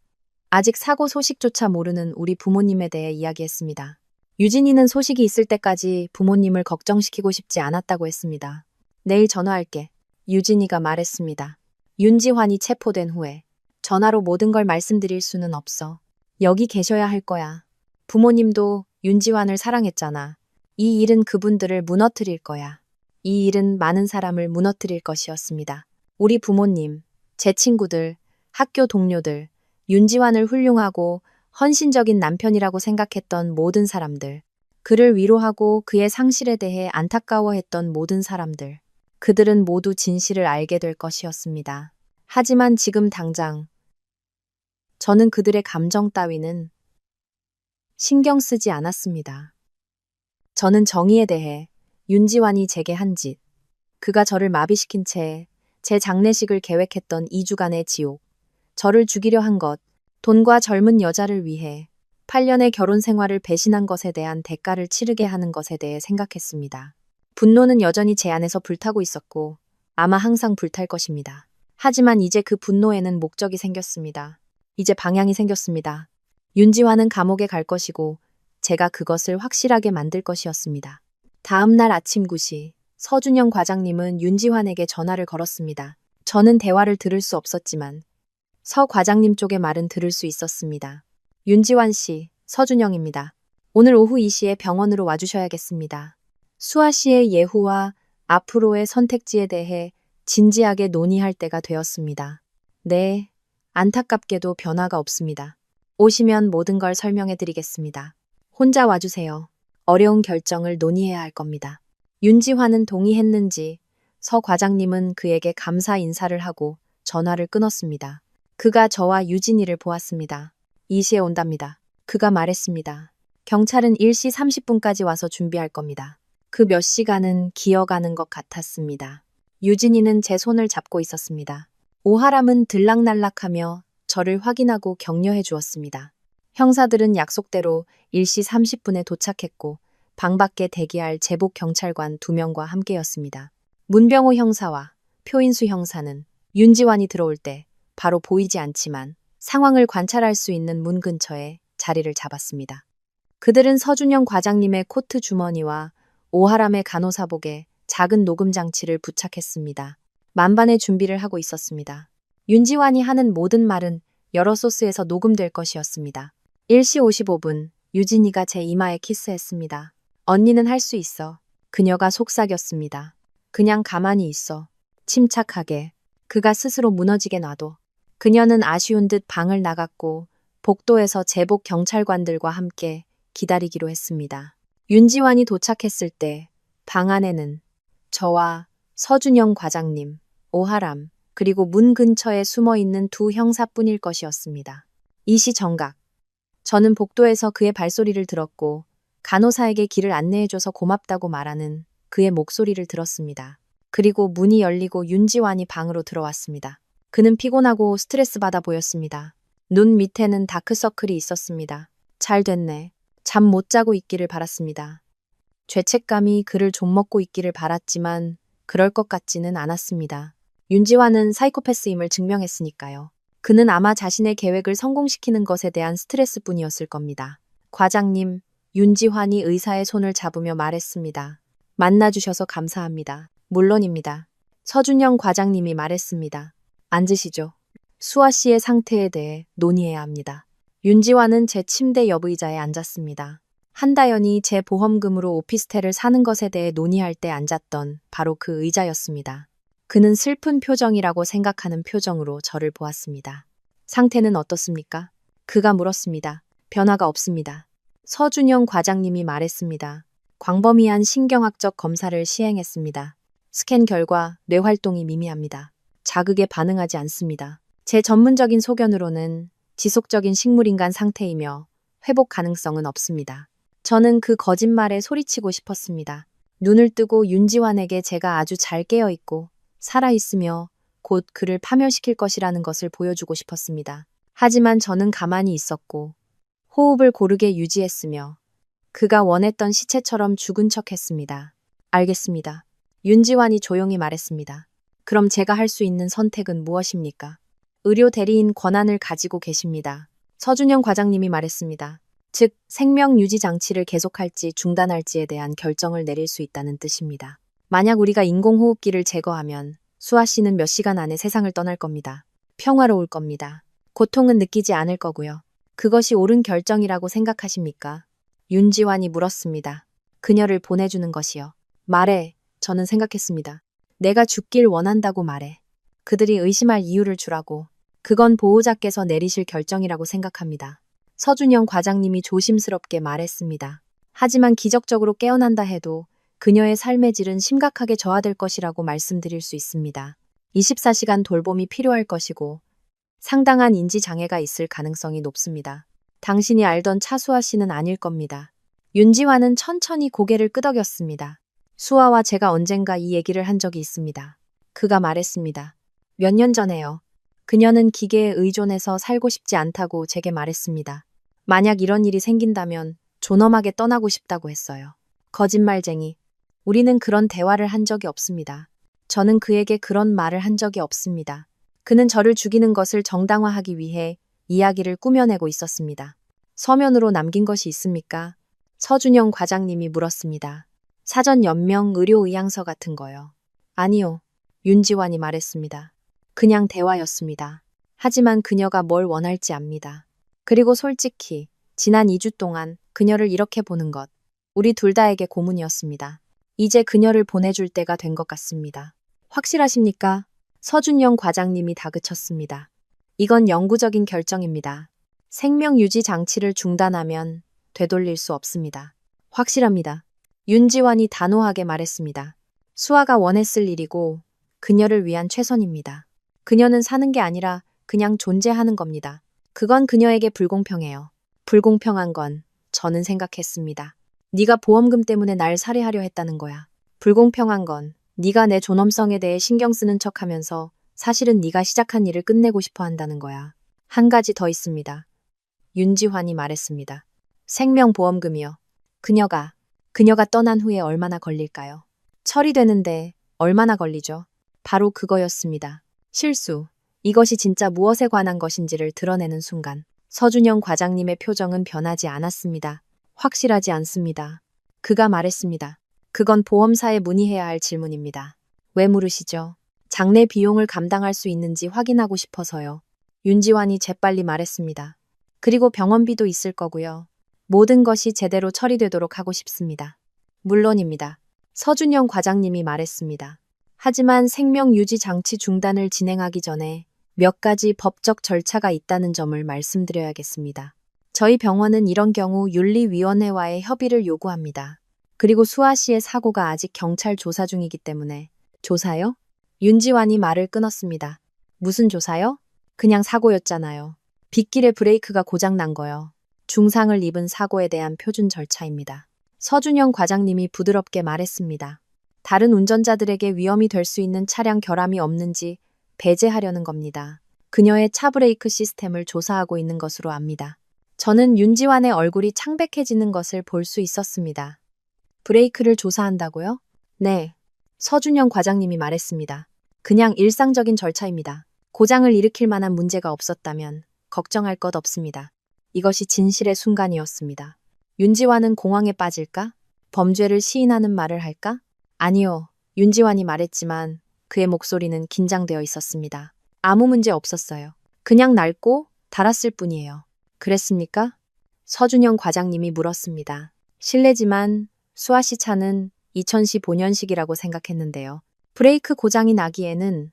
아직 사고 소식조차 모르는 우리 부모님에 대해 이야기했습니다. 유진이는 소식이 있을 때까지 부모님을 걱정시키고 싶지 않았다고 했습니다. 내일 전화할게. 유진이가 말했습니다. 윤지환이 체포된 후에 전화로 모든 걸 말씀드릴 수는 없어. 여기 계셔야 할 거야. 부모님도 윤지환을 사랑했잖아. 이 일은 그분들을 무너뜨릴 거야. 이 일은 많은 사람을 무너뜨릴 것이었습니다. 우리 부모님, 제 친구들, 학교 동료들, 윤지환을 훌륭하고 헌신적인 남편이라고 생각했던 모든 사람들, 그를 위로하고 그의 상실에 대해 안타까워했던 모든 사람들, 그들은 모두 진실을 알게 될 것이었습니다. 하지만 지금 당장 저는 그들의 감정 따위는 신경 쓰지 않았습니다. 저는 정의에 대해 윤지환이 제게 한 짓, 그가 저를 마비시킨 채 제 장례식을 계획했던 2주간의 지옥, 저를 죽이려 한 것, 돈과 젊은 여자를 위해 8년의 결혼 생활을 배신한 것에 대한 대가를 치르게 하는 것에 대해 생각했습니다. 분노는 여전히 제 안에서 불타고 있었고 아마 항상 불탈 것입니다. 하지만 이제 그 분노에는 목적이 생겼습니다. 이제 방향이 생겼습니다. 윤지환은 감옥에 갈 것이고 제가 그것을 확실하게 만들 것이었습니다. 다음 날 아침 9시 서준영 과장님은 윤지환에게 전화를 걸었습니다. 저는 대화를 들을 수 없었지만 서 과장님 쪽의 말은 들을 수 있었습니다. 윤지환 씨, 서준영입니다. 오늘 오후 2시에 병원으로 와주셔야겠습니다. 수아 씨의 예후와 앞으로의 선택지에 대해 진지하게 논의할 때가 되었습니다. 네, 안타깝게도 변화가 없습니다. 오시면 모든 걸 설명해 드리겠습니다. 혼자 와주세요. 어려운 결정을 논의해야 할 겁니다. 윤지환은 동의했는지 서 과장님은 그에게 감사 인사를 하고 전화를 끊었습니다. 그가 저와 유진이를 보았습니다. 2시에 온답니다. 그가 말했습니다. 경찰은 1시 30분까지 와서 준비할 겁니다. 그 몇 시간은 기어가는 것 같았습니다. 유진이는 제 손을 잡고 있었습니다. 오하람은 들락날락하며 저를 확인하고 격려해 주었습니다. 형사들은 약속대로 1시 30분에 도착했고 방 밖에 대기할 제복 경찰관 2명과 함께였습니다. 문병호 형사와 표인수 형사는 윤지환이 들어올 때 바로 보이지 않지만 상황을 관찰할 수 있는 문 근처에 자리를 잡았습니다. 그들은 서준영 과장님의 코트 주머니와 오하람의 간호사복에 작은 녹음 장치를 부착했습니다. 만반의 준비를 하고 있었습니다. 윤지환이 하는 모든 말은 여러 소스에서 녹음될 것이었습니다. 1시 55분, 유진이가 제 이마에 키스했습니다. 언니는 할 수 있어. 그녀가 속삭였습니다. 그냥 가만히 있어. 침착하게. 그가 스스로 무너지게 놔둬. 그녀는 아쉬운 듯 방을 나갔고 복도에서 제복 경찰관들과 함께 기다리기로 했습니다. 윤지환이 도착했을 때 방 안에는 저와 서준영 과장님, 오하람, 그리고 문 근처에 숨어있는 2 형사뿐일 것이었습니다. 이시 정각. 저는 복도에서 그의 발소리를 들었고 간호사에게 길을 안내해줘서 고맙다고 말하는 그의 목소리를 들었습니다. 그리고 문이 열리고 윤지환이 방으로 들어왔습니다. 그는 피곤하고 스트레스 받아 보였습니다. 눈 밑에는 다크서클이 있었습니다. 잘 됐네. 잠 못 자고 있기를 바랐습니다. 죄책감이 그를 좀먹고 있기를 바랐지만 그럴 것 같지는 않았습니다. 윤지환은 사이코패스임을 증명했으니까요. 그는 아마 자신의 계획을 성공시키는 것에 대한 스트레스뿐이었을 겁니다. 과장님, 윤지환이 의사의 손을 잡으며 말했습니다. 만나주셔서 감사합니다. 물론입니다. 서준영 과장님이 말했습니다. 앉으시죠. 수아 씨의 상태에 대해 논의해야 합니다. 윤지환은 제 침대 옆 의자에 앉았습니다. 한다연이 제 보험금으로 오피스텔을 사는 것에 대해 논의할 때 앉았던 바로 그 의자였습니다. 그는 슬픈 표정이라고 생각하는 표정으로 저를 보았습니다. 상태는 어떻습니까? 그가 물었습니다. 변화가 없습니다. 서준영 과장님이 말했습니다. 광범위한 신경학적 검사를 시행했습니다. 스캔 결과 뇌활동이 미미합니다. 자극에 반응하지 않습니다. 제 전문적인 소견으로는 지속적인 식물인간 상태이며 회복 가능성은 없습니다. 저는 그 거짓말에 소리치고 싶었습니다. 눈을 뜨고 윤지환에게 제가 아주 잘 깨어있고 살아있으며 곧 그를 파멸시킬 것이라는 것을 보여주고 싶었습니다. 하지만 저는 가만히 있었고 호흡을 고르게 유지했으며 그가 원했던 시체처럼 죽은 척했습니다. 알겠습니다. 윤지환이 조용히 말했습니다. 그럼 제가 할 수 있는 선택은 무엇입니까? 의료 대리인 권한을 가지고 계십니다. 서준영 과장님이 말했습니다. 즉, 생명 유지 장치를 계속할지 중단할지에 대한 결정을 내릴 수 있다는 뜻입니다. 만약 우리가 인공호흡기를 제거하면 수아 씨는 몇 시간 안에 세상을 떠날 겁니다. 평화로울 겁니다. 고통은 느끼지 않을 거고요. 그것이 옳은 결정이라고 생각하십니까? 윤지환이 물었습니다. 그녀를 보내주는 것이요. 말해. 저는 생각했습니다. 내가 죽길 원한다고 말해. 그들이 의심할 이유를 주라고. 그건 보호자께서 내리실 결정이라고 생각합니다. 서준영 과장님이 조심스럽게 말했습니다. 하지만 기적적으로 깨어난다 해도 그녀의 삶의 질은 심각하게 저하될 것이라고 말씀드릴 수 있습니다. 24시간 돌봄이 필요할 것이고 상당한 인지장애가 있을 가능성이 높습니다. 당신이 알던 차수아 씨는 아닐 겁니다. 윤지환은 천천히 고개를 끄덕였습니다. 수아와 제가 언젠가 이 얘기를 한 적이 있습니다. 그가 말했습니다. 몇 년 전에요. 그녀는 기계에 의존해서 살고 싶지 않다고 제게 말했습니다. 만약 이런 일이 생긴다면 존엄하게 떠나고 싶다고 했어요. 거짓말쟁이. 우리는 그런 대화를 한 적이 없습니다. 저는 그에게 그런 말을 한 적이 없습니다. 그는 저를 죽이는 것을 정당화하기 위해 이야기를 꾸며내고 있었습니다. 서면으로 남긴 것이 있습니까? 서준영 과장님이 물었습니다. 사전 연명 의료의향서 같은 거요. 아니요. 윤지환이 말했습니다. 그냥 대화였습니다. 하지만 그녀가 뭘 원할지 압니다. 그리고 솔직히 지난 2주 동안 그녀를 이렇게 보는 것, 우리 둘 다에게 고문이었습니다. 이제 그녀를 보내줄 때가 된 것 같습니다. 확실하십니까? 서준영 과장님이 다그쳤습니다. 이건 영구적인 결정입니다. 생명 유지 장치를 중단하면 되돌릴 수 없습니다. 확실합니다. 윤지환이 단호하게 말했습니다. 수아가 원했을 일이고 그녀를 위한 최선입니다. 그녀는 사는 게 아니라 그냥 존재하는 겁니다. 그건 그녀에게 불공평해요. 불공평한 건 저는 생각했습니다. 네가 보험금 때문에 날 살해하려 했다는 거야. 불공평한 건 네가 내 존엄성에 대해 신경 쓰는 척하면서 사실은 네가 시작한 일을 끝내고 싶어 한다는 거야. 한 가지 더 있습니다. 윤지환이 말했습니다. 생명보험금이요. 그녀가 떠난 후에 얼마나 걸릴까요? 처리되는데 얼마나 걸리죠? 바로 그거였습니다. 실수. 이것이 진짜 무엇에 관한 것인지를 드러내는 순간 서준영 과장님의 표정은 변하지 않았습니다. 확실하지 않습니다. 그가 말했습니다. 그건 보험사에 문의해야 할 질문입니다. 왜 물으시죠? 장례 비용을 감당할 수 있는지 확인하고 싶어서요. 윤지환이 재빨리 말했습니다. 그리고 병원비도 있을 거고요. 모든 것이 제대로 처리되도록 하고 싶습니다. 물론입니다. 서준영 과장님이 말했습니다. 하지만 생명유지 장치 중단을 진행하기 전에 몇 가지 법적 절차가 있다는 점을 말씀드려야겠습니다. 저희 병원은 이런 경우 윤리위원회와의 협의를 요구합니다. 그리고 수아 씨의 사고가 아직 경찰 조사 중이기 때문에. 조사요? 윤지환이 말을 끊었습니다. 무슨 조사요? 그냥 사고였잖아요. 빗길에 브레이크가 고장 난 거요. 중상을 입은 사고에 대한 표준 절차입니다. 서준영 과장님이 부드럽게 말했습니다. 다른 운전자들에게 위험이 될 수 있는 차량 결함이 없는지 배제하려는 겁니다. 그녀의 차 브레이크 시스템을 조사하고 있는 것으로 압니다. 저는 윤지환의 얼굴이 창백해지는 것을 볼 수 있었습니다. 브레이크를 조사한다고요? 네. 서준영 과장님이 말했습니다. 그냥 일상적인 절차입니다. 고장을 일으킬 만한 문제가 없었다면 걱정할 것 없습니다. 이것이 진실의 순간이었습니다. 윤지환은 공황에 빠질까? 범죄를 시인하는 말을 할까? 아니요. 윤지환이 말했지만 그의 목소리는 긴장되어 있었습니다. 아무 문제 없었어요. 그냥 낡고 닳았을 뿐이에요. 그랬습니까? 서준영 과장님이 물었습니다. 실례지만 수아 씨 차는 2015년식이라고 생각했는데요. 브레이크 고장이 나기에는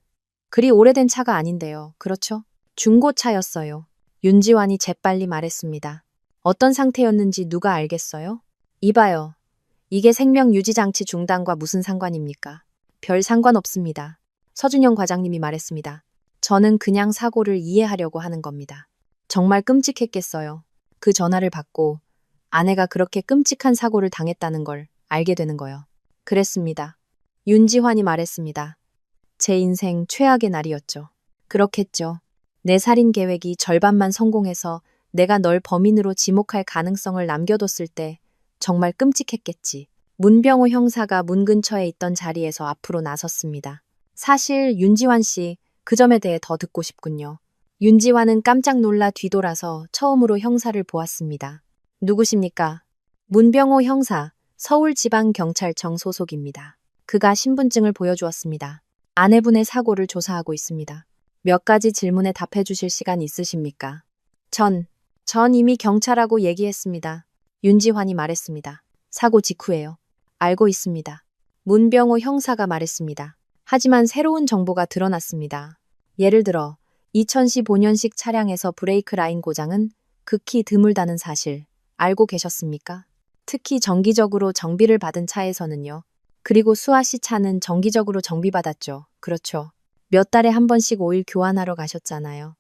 그리 오래된 차가 아닌데요. 그렇죠? 중고차였어요. 윤지환이 재빨리 말했습니다. 어떤 상태였는지 누가 알겠어요? 이봐요. 이게 생명유지장치 중단과 무슨 상관입니까? 별 상관없습니다. 서준영 과장님이 말했습니다. 저는 그냥 사고를 이해하려고 하는 겁니다. 정말 끔찍했겠어요. 그 전화를 받고 아내가 그렇게 끔찍한 사고를 당했다는 걸 알게 되는 거요. 그랬습니다. 윤지환이 말했습니다. 제 인생 최악의 날이었죠. 그렇겠죠. 내 살인 계획이 절반만 성공해서 내가 널 범인으로 지목할 가능성을 남겨뒀을 때 정말 끔찍했겠지. 문병호 형사가 문 근처에 있던 자리에서 앞으로 나섰습니다. 사실 윤지환 씨, 그 점에 대해 더 듣고 싶군요. 윤지환은 깜짝 놀라 뒤돌아서 처음으로 형사를 보았습니다. 누구십니까? 문병호 형사, 서울지방경찰청 소속입니다. 그가 신분증을 보여주었습니다. 아내분의 사고를 조사하고 있습니다. 몇 가지 질문에 답해 주실 시간 있으십니까? 전 이미 경찰하고 얘기했습니다. 윤지환이 말했습니다. 사고 직후에요. 알고 있습니다. 문병호 형사가 말했습니다. 하지만 새로운 정보가 드러났습니다. 예를 들어 2015년식 차량에서 브레이크 라인 고장은 극히 드물다는 사실 알고 계셨습니까? 특히 정기적으로 정비를 받은 차에서는요. 그리고 수아 씨 차는 정기적으로 정비받았죠. 그렇죠. 몇 달에 한 번씩 오일 교환하러 가셨잖아요.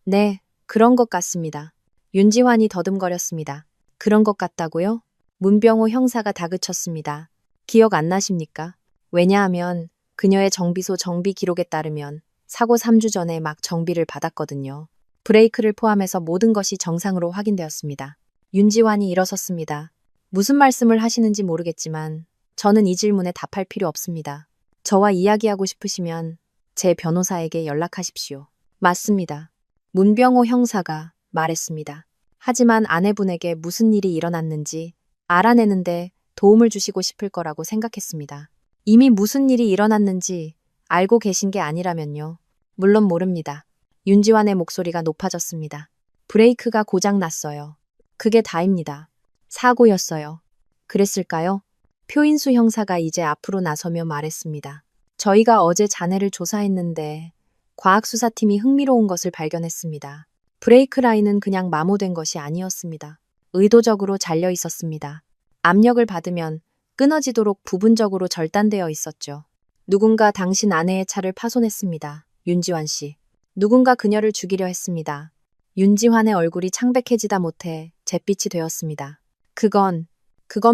네, 그런 것 같습니다. 윤지환이 더듬거렸습니다. 그런 것 같다고요? 문병호 형사가 다그쳤습니다. 기억 안 나십니까? 왜냐하면 그녀의 정비소 정비 기록에 따르면 사고 3주 전에 막 정비를 받았거든요. 브레이크를 포함해서 모든 것이 정상으로 확인되었습니다. 윤지환이 일어섰습니다. 무슨 말씀을 하시는지 모르겠지만 저는 이 질문에 답할 필요 없습니다. 저와 이야기하고 싶으시면 제 변호사에게 연락하십시오. 맞습니다. 문병호 형사가 말했습니다. 하지만 아내분에게 무슨 일이 일어났는지 알아내는데 도움을 주시고 싶을 거라고 생각했습니다. 이미 무슨 일이 일어났는지 알고 계신 게 아니라면요. 물론 모릅니다. 윤지환의 목소리가 높아졌습니다. 브레이크가 고장 났어요. 그게 다입니다. 사고였어요. 그랬을까요? 표인수 형사가 이제 앞으로 나서며 말했습니다. 저희가 어제 잔해를 조사했는데 과학수사팀이 흥미로운 것을 발견했습니다. 브레이크 라인은 그냥 마모된 것이 아니었습니다. 의도적으로 잘려 있었습니다. 압력을 받으면 끊어지도록 부분적으로 절단되어 있었죠. 누군가 당신 아내의 차를 파손했습니다. 윤지환 씨. 누군가 그녀를 죽이려 했습니다. 윤지환의 얼굴이 창백해지다 못해 잿빛이 되었습니다. 그건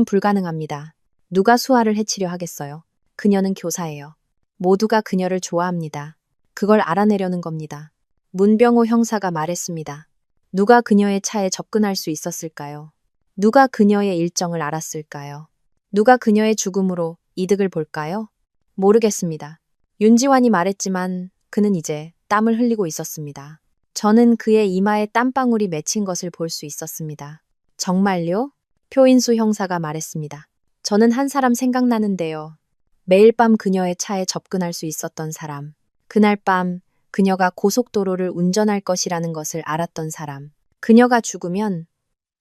불가능합니다. 누가 수아를 해치려 하겠어요? 그녀는 교사예요. 모두가 그녀를 좋아합니다. 그걸 알아내려는 겁니다. 문병호 형사가 말했습니다. 누가 그녀의 차에 접근할 수 있었을까요? 누가 그녀의 일정을 알았을까요? 누가 그녀의 죽음으로 이득을 볼까요? 모르겠습니다. 윤지환이 말했지만 그는 이제 땀을 흘리고 있었습니다. 저는 그의 이마에 땀방울이 맺힌 것을 볼 수 있었습니다. 정말요? 표인수 형사가 말했습니다. 저는 한 사람 생각나는데요. 매일 밤 그녀의 차에 접근할 수 있었던 사람. 그날 밤 그녀가 고속도로를 운전할 것이라는 것을 알았던 사람. 그녀가 죽으면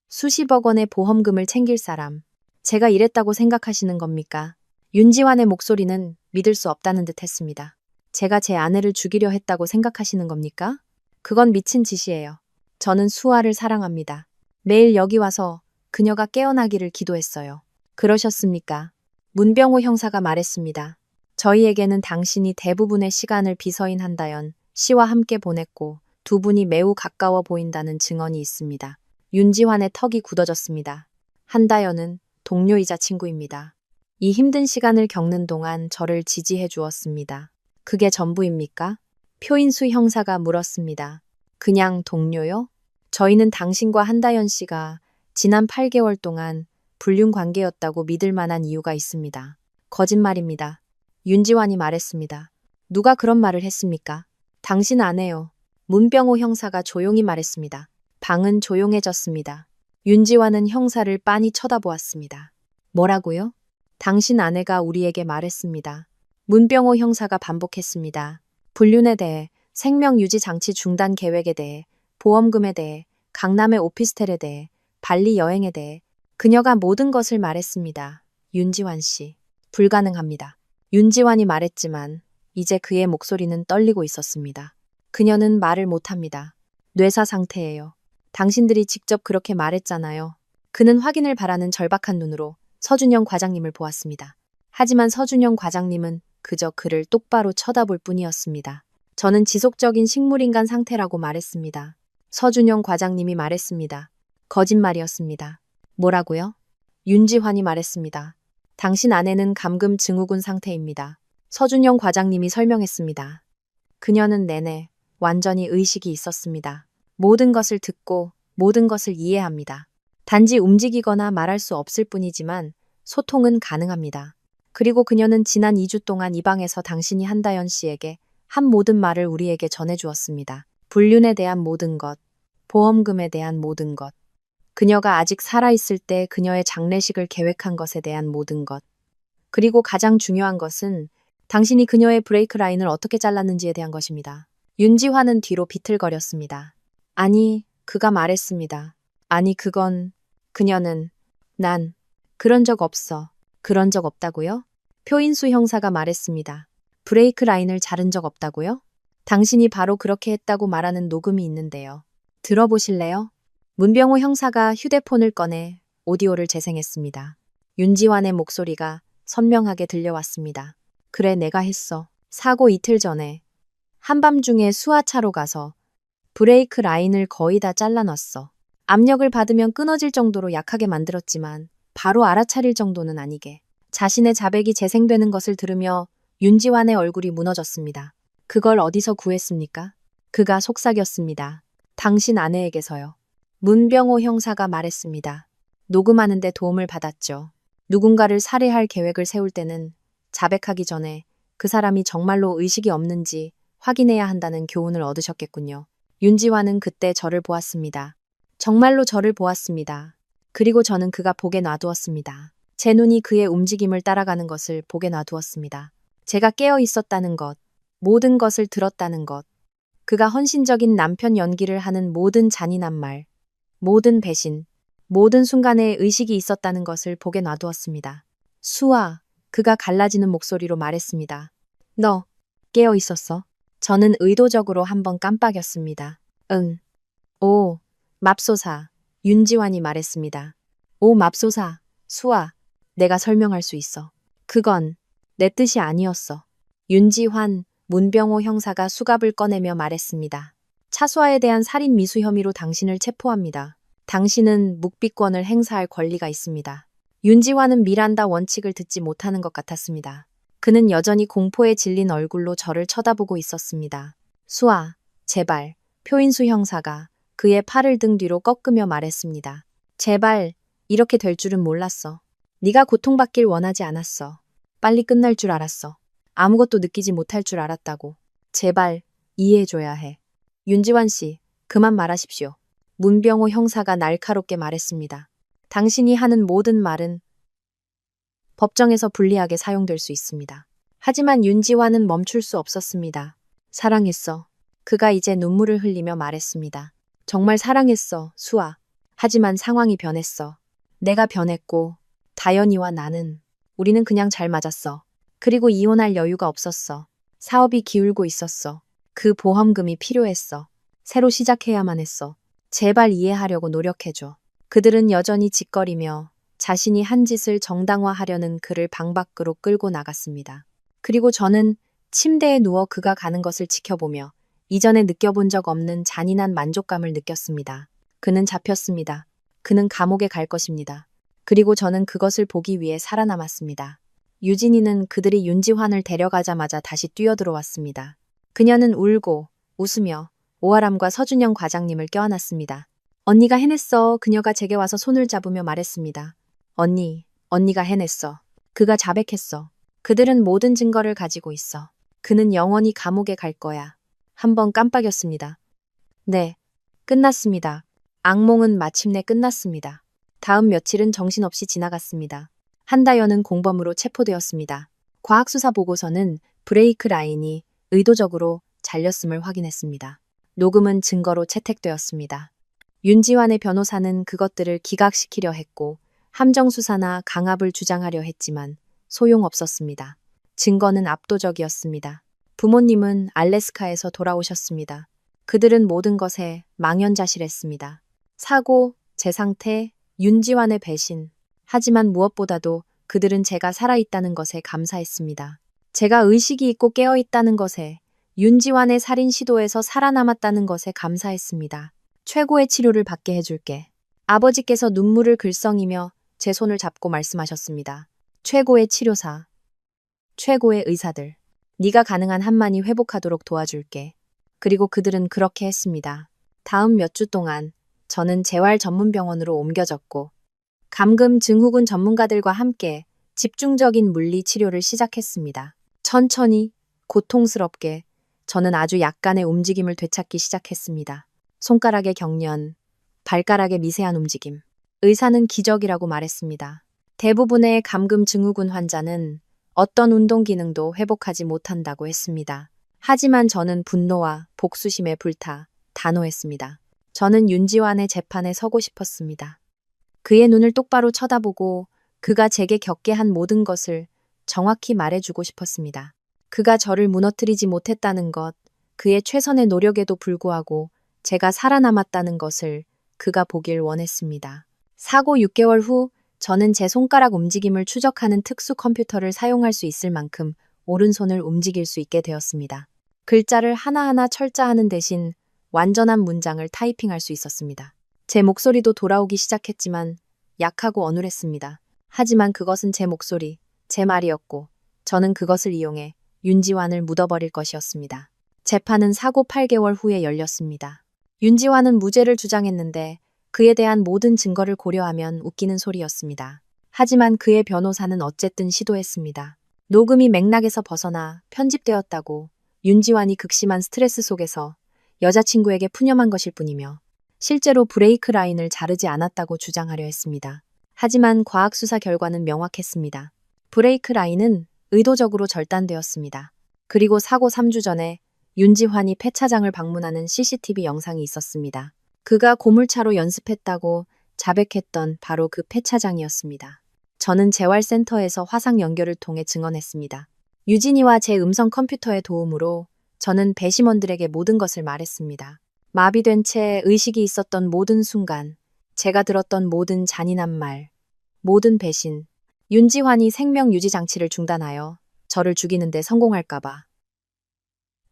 수십억 원의 보험금을 챙길 사람. 제가 이랬다고 생각하시는 겁니까? 윤지환의 목소리는 믿을 수 없다는 듯 했습니다. 제가 제 아내를 죽이려 했다고 생각하시는 겁니까? 그건 미친 짓이에요. 저는 수아를 사랑합니다. 매일 여기 와서 그녀가 깨어나기를 기도했어요. 그러셨습니까? 문병호 형사가 말했습니다. 저희에게는 당신이 대부분의 시간을 비서인 한다연 씨와 함께 보냈고 두 분이 매우 가까워 보인다는 증언이 있습니다. 윤지환의 턱이 굳어졌습니다. 한다연은 동료이자 친구입니다. 이 힘든 시간을 겪는 동안 저를 지지해 주었습니다. 그게 전부입니까? 표인수 형사가 물었습니다. 그냥 동료요? 저희는 당신과 한다연 씨가 지난 8개월 동안 불륜 관계였다고 믿을 만한 이유가 있습니다. 거짓말입니다. 윤지환이 말했습니다. 누가 그런 말을 했습니까? 당신 안 해요. 문병호 형사가 조용히 말했습니다. 방은 조용해졌습니다. 윤지환은 형사를 빤히 쳐다보았습니다. 뭐라고요? 당신 아내가 우리에게 말했습니다. 문병호 형사가 반복했습니다. 불륜에 대해, 생명유지 장치 중단 계획에 대해, 보험금에 대해, 강남의 오피스텔에 대해, 발리 여행에 대해 그녀가 모든 것을 말했습니다. 윤지환 씨. 불가능합니다. 윤지환이 말했지만 이제 그의 목소리는 떨리고 있었습니다. 그녀는 말을 못합니다. 뇌사 상태예요. 당신들이 직접 그렇게 말했잖아요. 그는 확인을 바라는 절박한 눈으로 서준영 과장님을 보았습니다. 하지만 서준영 과장님은 그저 그를 똑바로 쳐다볼 뿐이었습니다. 저는 지속적인 식물인간 상태라고 말했습니다. 서준영 과장님이 말했습니다. 거짓말이었습니다. 뭐라고요? 윤지환이 말했습니다. 당신 아내는 감금 증후군 상태입니다. 서준영 과장님이 설명했습니다. 그녀는 내내 완전히 의식이 있었습니다. 모든 것을 듣고 모든 것을 이해합니다. 단지 움직이거나 말할 수 없을 뿐이지만 소통은 가능합니다. 그리고 그녀는 지난 2주 동안 이 방에서 당신이 한다연 씨에게 한 모든 말을 우리에게 전해주었습니다. 불륜에 대한 모든 것, 보험금에 대한 모든 것, 그녀가 아직 살아있을 때 그녀의 장례식을 계획한 것에 대한 모든 것, 그리고 가장 중요한 것은 당신이 그녀의 브레이크 라인을 어떻게 잘랐는지에 대한 것입니다. 윤지환은 뒤로 비틀거렸습니다. 아니, 그가 말했습니다. 아니, 그녀는, 난, 그런 적 없어. 그런 적 없다고요? 표인수 형사가 말했습니다. 브레이크 라인을 자른 적 없다고요? 당신이 바로 그렇게 했다고 말하는 녹음이 있는데요. 들어보실래요? 문병호 형사가 휴대폰을 꺼내 오디오를 재생했습니다. 윤지환의 목소리가 선명하게 들려왔습니다. 그래, 내가 했어. 사고 이틀 전에 한밤중에 수하차로 가서 브레이크 라인을 거의 다 잘라놨어. 압력을 받으면 끊어질 정도로 약하게 만들었지만 바로 알아차릴 정도는 아니게. 자신의 자백이 재생되는 것을 들으며 윤지환의 얼굴이 무너졌습니다. 그걸 어디서 구했습니까? 그가 속삭였습니다. 당신 아내에게서요. 문병호 형사가 말했습니다. 녹음하는데 도움을 받았죠. 누군가를 살해할 계획을 세울 때는 자백하기 전에 그 사람이 정말로 의식이 없는지 확인해야 한다는 교훈을 얻으셨겠군요. 윤지환은 그때 저를 보았습니다. 정말로 저를 보았습니다. 그리고 저는 그가 보게 놔두었습니다. 제 눈이 그의 움직임을 따라가는 것을 보게 놔두었습니다. 제가 깨어 있었다는 것, 모든 것을 들었다는 것, 그가 헌신적인 남편 연기를 하는 모든 잔인한 말, 모든 배신, 모든 순간에 의식이 있었다는 것을 보게 놔두었습니다. 수아, 그가 갈라지는 목소리로 말했습니다. 너, 깨어 있었어? 저는 의도적으로 한번 깜빡였습니다. 응. 오, 맙소사. 윤지환이 말했습니다. 오, 맙소사. 수아, 내가 설명할 수 있어. 그건 내 뜻이 아니었어. 윤지환, 문병호 형사가 수갑을 꺼내며 말했습니다. 차수아에 대한 살인 미수 혐의로 당신을 체포합니다. 당신은 묵비권을 행사할 권리가 있습니다. 윤지환은 미란다 원칙을 듣지 못하는 것 같았습니다. 그는 여전히 공포에 질린 얼굴로 저를 쳐다보고 있었습니다. 수아, 제발. 표인수 형사가 그의 팔을 등 뒤로 꺾으며 말했습니다. 제발, 이렇게 될 줄은 몰랐어. 네가 고통받길 원하지 않았어. 빨리 끝날 줄 알았어. 아무것도 느끼지 못할 줄 알았다고. 제발, 이해해줘야 해. 윤지환 씨, 그만 말하십시오. 문병호 형사가 날카롭게 말했습니다. 당신이 하는 모든 말은 법정에서 불리하게 사용될 수 있습니다. 하지만 윤지환은 멈출 수 없었습니다. 사랑했어. 그가 이제 눈물을 흘리며 말했습니다. 정말 사랑했어, 수아. 하지만 상황이 변했어. 내가 변했고, 다연이와 나는, 우리는 그냥 잘 맞았어. 그리고 이혼할 여유가 없었어. 사업이 기울고 있었어. 그 보험금이 필요했어. 새로 시작해야만 했어. 제발 이해하려고 노력해줘. 그들은 여전히 짓거리며 자신이 한 짓을 정당화하려는 그를 방 밖으로 끌고 나갔습니다. 그리고 저는 침대에 누워 그가 가는 것을 지켜보며 이전에 느껴본 적 없는 잔인한 만족감을 느꼈습니다. 그는 잡혔습니다. 그는 감옥에 갈 것입니다. 그리고 저는 그것을 보기 위해 살아남았습니다. 유진이는 그들이 윤지환을 데려가자마자 다시 뛰어들어왔습니다. 그녀는 울고 웃으며 오아람과 서준영 과장님을 껴안았습니다. 언니가 해냈어. 그녀가 제게 와서 손을 잡으며 말했습니다. 언니가 해냈어. 그가 자백했어. 그들은 모든 증거를 가지고 있어. 그는 영원히 감옥에 갈 거야. 한번 깜빡였습니다. 네, 끝났습니다. 악몽은 마침내 끝났습니다. 다음 며칠은 정신없이 지나갔습니다. 한다연은 공범으로 체포되었습니다. 과학수사 보고서는 브레이크 라인이 의도적으로 잘렸음을 확인했습니다. 녹음은 증거로 채택되었습니다. 윤지환의 변호사는 그것들을 기각시키려 했고 함정수사나 강압을 주장하려 했지만 소용없었습니다. 증거는 압도적이었습니다. 부모님은 알래스카에서 돌아오셨습니다. 그들은 모든 것에 망연자실했습니다. 사고, 제 상태, 윤지환의 배신. 하지만 무엇보다도 그들은 제가 살아있다는 것에 감사했습니다. 제가 의식이 있고 깨어있다는 것에, 윤지환의 살인 시도에서 살아남았다는 것에 감사했습니다. 최고의 치료를 받게 해줄게. 아버지께서 눈물을 글썽이며 제 손을 잡고 말씀하셨습니다. 최고의 치료사, 최고의 의사들. 네가 가능한 한만이 회복하도록 도와줄게. 그리고 그들은 그렇게 했습니다. 다음 몇 주 동안 저는 재활 전문병원으로 옮겨졌고 감금 증후군 전문가들과 함께 집중적인 물리 치료를 시작했습니다. 천천히, 고통스럽게 저는 아주 약간의 움직임을 되찾기 시작했습니다. 손가락의 경련, 발가락의 미세한 움직임. 의사는 기적이라고 말했습니다. 대부분의 감금 증후군 환자는 어떤 운동 기능도 회복하지 못한다고 했습니다. 하지만 저는 분노와 복수심에 불타 단호했습니다. 저는 윤지환의 재판에 서고 싶었습니다. 그의 눈을 똑바로 쳐다보고 그가 제게 겪게 한 모든 것을 정확히 말해주고 싶었습니다. 그가 저를 무너뜨리지 못했다는 것, 그의 최선의 노력에도 불구하고 제가 살아남았다는 것을 그가 보길 원했습니다. 사고 6개월 후 저는 제 손가락 움직임을 추적하는 특수 컴퓨터를 사용할 수 있을 만큼 오른손을 움직일 수 있게 되었습니다. 글자를 하나하나 철자하는 대신 완전한 문장을 타이핑할 수 있었습니다. 제 목소리도 돌아오기 시작했지만 약하고 어눌했습니다. 하지만 그것은 제 목소리, 제 말이었고 저는 그것을 이용해 윤지환을 묻어버릴 것이었습니다. 재판은 사고 8개월 후에 열렸습니다. 윤지환은 무죄를 주장했는데 그에 대한 모든 증거를 고려하면 웃기는 소리였습니다. 하지만 그의 변호사는 어쨌든 시도했습니다. 녹음이 맥락에서 벗어나 편집되었다고 윤지환이 극심한 스트레스 속에서 여자친구에게 푸념한 것일 뿐이며 실제로 브레이크 라인을 자르지 않았다고 주장하려 했습니다. 하지만 과학수사 결과는 명확했습니다. 브레이크 라인은 의도적으로 절단되었습니다. 그리고 사고 3주 전에 윤지환이 폐차장을 방문하는 CCTV 영상이 있었습니다. 그가 고물차로 연습했다고 자백했던 바로 그 폐차장이었습니다. 저는 재활센터에서 화상 연결을 통해 증언했습니다. 유진이와 제 음성 컴퓨터의 도움으로 저는 배심원들에게 모든 것을 말했습니다. 마비된 채 의식이 있었던 모든 순간, 제가 들었던 모든 잔인한 말, 모든 배신, 윤지환이 생명 유지 장치를 중단하여 저를 죽이는데 성공할까봐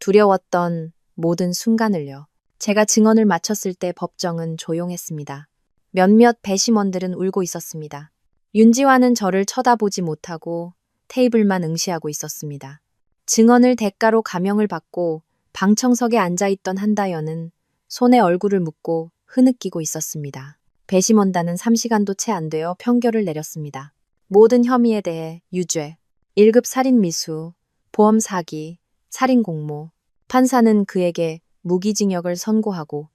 두려웠던 모든 순간을요. 제가 증언을 마쳤을 때 법정은 조용했습니다. 몇몇 배심원들은 울고 있었습니다. 윤지환은 저를 쳐다보지 못하고 테이블만 응시하고 있었습니다. 증언을 대가로 감형을 받고 방청석에 앉아있던 한다연은 손에 얼굴을 묻고 흐느끼고 있었습니다. 배심원단은 3시간도 채 안 되어 평결을 내렸습니다. 모든 혐의에 대해 유죄, 1급 살인미수, 보험 사기, 살인공모. 판사는 그에게 무기징역을 선고하고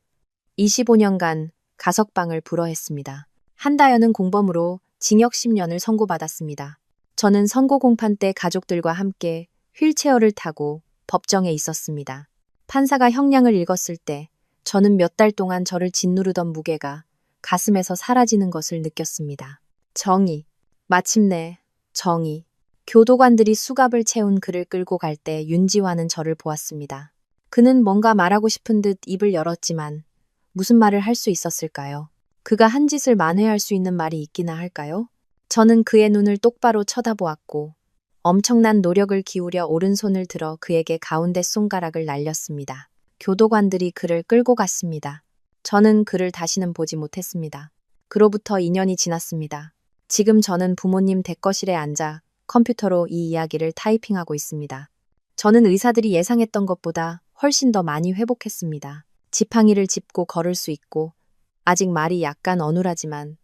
25년간 가석방을 불허했습니다. 한다연은 공범으로 징역 10년을 선고받았습니다. 저는 선고 공판 때 가족들과 함께 휠체어를 타고 법정에 있었습니다. 판사가 형량을 읽었을 때 저는 몇 달 동안 저를 짓누르던 무게가 가슴에서 사라지는 것을 느꼈습니다. 정의. 마침내 정의. 교도관들이 수갑을 채운 그를 끌고 갈 때 윤지환은 저를 보았습니다. 그는 뭔가 말하고 싶은 듯 입을 열었지만 무슨 말을 할 수 있었을까요? 그가 한 짓을 만회할 수 있는 말이 있기나 할까요? 저는 그의 눈을 똑바로 쳐다보았고 엄청난 노력을 기울여 오른손을 들어 그에게 가운데 손가락을 날렸습니다. 교도관들이 그를 끌고 갔습니다. 저는 그를 다시는 보지 못했습니다. 그로부터 2년이 지났습니다. 지금 저는 부모님 대거실에 앉아 컴퓨터로 이 이야기를 타이핑하고 있습니다. 저는 의사들이 예상했던 것보다 훨씬 더 많이 회복했습니다. 지팡이를 짚고 걸을 수 있고 아직 말이 약간 어눌하지만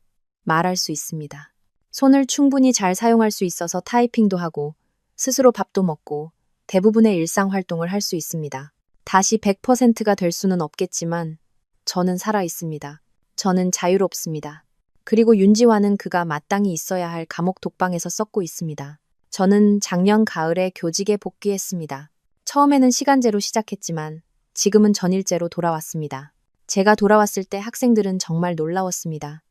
말할 수 있습니다. 손을 충분히 잘 사용할 수 있어서 타이핑도 하고 스스로 밥도 먹고 대부분의 일상 활동을 할 수 있습니다. 다시 100%가 될 수는 없겠지만 저는 살아 있습니다. 저는 자유롭습니다. 그리고 윤지환은 그가 마땅히 있어야 할 감옥 독방에서 썩고 있습니다. 저는 작년 가을에 교직에 복귀했습니다. 처음에는 시간제로 시작했지만 지금은 전일제로 돌아왔습니다. 제가 돌아왔을 때 학생들은 정말 놀라웠습니다.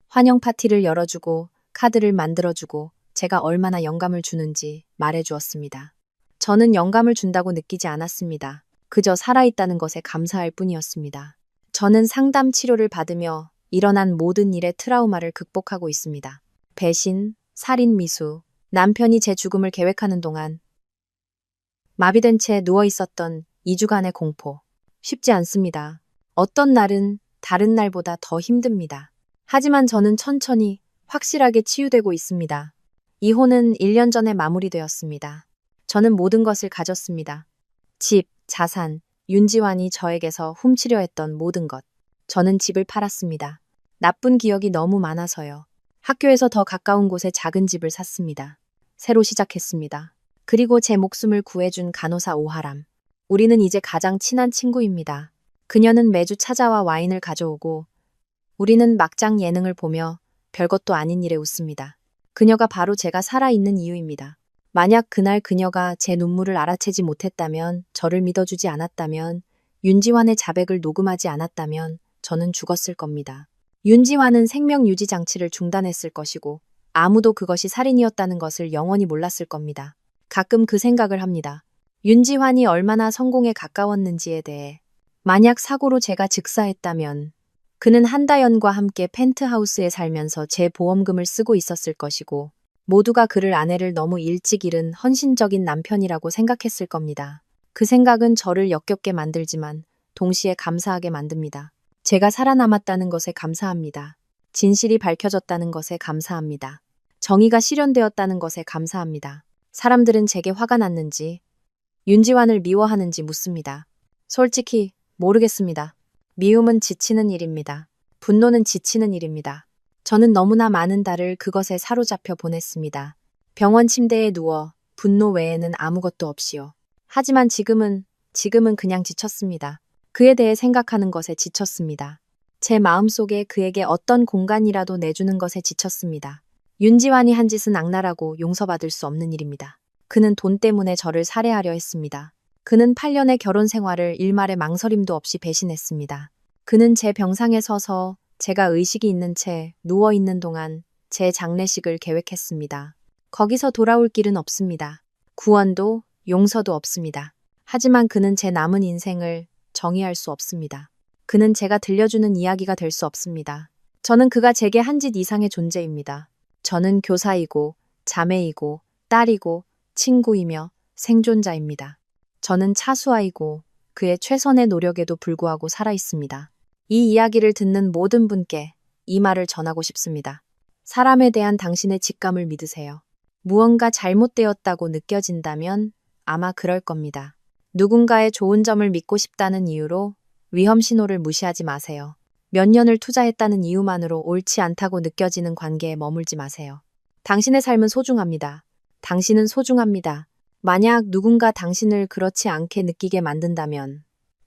환영 파티를 열어주고 카드를 만들어주고 제가 얼마나 영감을 주는지 말해주었습니다. 저는 영감을 준다고 느끼지 않았습니다. 그저 살아있다는 것에 감사할 뿐이었습니다. 저는 상담 치료를 받으며 일어난 모든 일의 트라우마를 극복하고 있습니다. 배신, 살인 미수, 남편이 제 죽음을 계획하는 동안 마비된 채 누워 있었던 2주간의 공포. 쉽지 않습니다. 어떤 날은 다른 날보다 더 힘듭니다. 하지만 저는 천천히 확실하게 치유되고 있습니다. 이혼은 1년 전에 마무리되었습니다. 저는 모든 것을 가졌습니다. 집, 자산, 윤지환이 저에게서 훔치려 했던 모든 것. 저는 집을 팔았습니다. 나쁜 기억이 너무 많아서요. 학교에서 더 가까운 곳에 작은 집을 샀습니다. 새로 시작했습니다. 그리고 제 목숨을 구해준 간호사 오하람. 우리는 이제 가장 친한 친구입니다. 그녀는 매주 찾아와 와인을 가져오고 우리는 막장 예능을 보며 별것도 아닌 일에 웃습니다. 그녀가 바로 제가 살아있는 이유입니다. 만약 그날 그녀가 제 눈물을 알아채지 못했다면, 저를 믿어주지 않았다면, 윤지환의 자백을 녹음하지 않았다면 저는 죽었을 겁니다. 윤지환은 생명 유지 장치를 중단했을 것이고 아무도 그것이 살인이었다는 것을 영원히 몰랐을 겁니다. 가끔 그 생각을 합니다. 윤지환이 얼마나 성공에 가까웠는지에 대해. 만약 사고로 제가 즉사했다면 그는 한다연과 함께 펜트하우스에 살면서 제 보험금을 쓰고 있었을 것이고 모두가 그를 아내를 너무 일찍 잃은 헌신적인 남편이라고 생각했을 겁니다. 그 생각은 저를 역겹게 만들지만 동시에 감사하게 만듭니다. 제가 살아남았다는 것에 감사합니다. 진실이 밝혀졌다는 것에 감사합니다. 정의가 실현되었다는 것에 감사합니다. 사람들은 제게 화가 났는지, 윤지환을 미워하는지 묻습니다. 솔직히 모르겠습니다. 미움은 지치는 일입니다. 분노는 지치는 일입니다. 저는 너무나 많은 달을 그것에 사로잡혀 보냈습니다. 병원 침대에 누워 분노 외에는 아무것도 없이요. 하지만 지금은 그냥 지쳤습니다. 그에 대해 생각하는 것에 지쳤습니다. 제 마음속에 그에게 어떤 공간이라도 내주는 것에 지쳤습니다. 윤지환이 한 짓은 악랄하고 용서받을 수 없는 일입니다. 그는 돈 때문에 저를 살해하려 했습니다. 그는 8년의 결혼 생활을 일말의 망설임도 없이 배신했습니다. 그는 제 병상에 서서 제가 의식이 있는 채 누워있는 동안 제 장례식을 계획했습니다. 거기서 돌아올 길은 없습니다. 구원도 용서도 없습니다. 하지만 그는 제 남은 인생을 정의할 수 없습니다. 그는 제가 들려주는 이야기가 될 수 없습니다. 저는 그가 제게 한 짓 이상의 존재입니다. 저는 교사이고 자매이고 딸이고 친구이며 생존자입니다. 저는 차수아이고 그의 최선의 노력에도 불구하고 살아 있습니다. 이 이야기를 듣는 모든 분께 이 말을 전하고 싶습니다. 사람에 대한 당신의 직감을 믿으세요. 무언가 잘못되었다고 느껴진다면 아마 그럴 겁니다. 누군가의 좋은 점을 믿고 싶다는 이유로 위험 신호를 무시하지 마세요. 몇 년을 투자했다는 이유만으로 옳지 않다고 느껴지는 관계에 머물지 마세요. 당신의 삶은 소중합니다. 당신은 소중합니다. 만약 누군가 당신을 그렇지 않게 느끼게 만든다면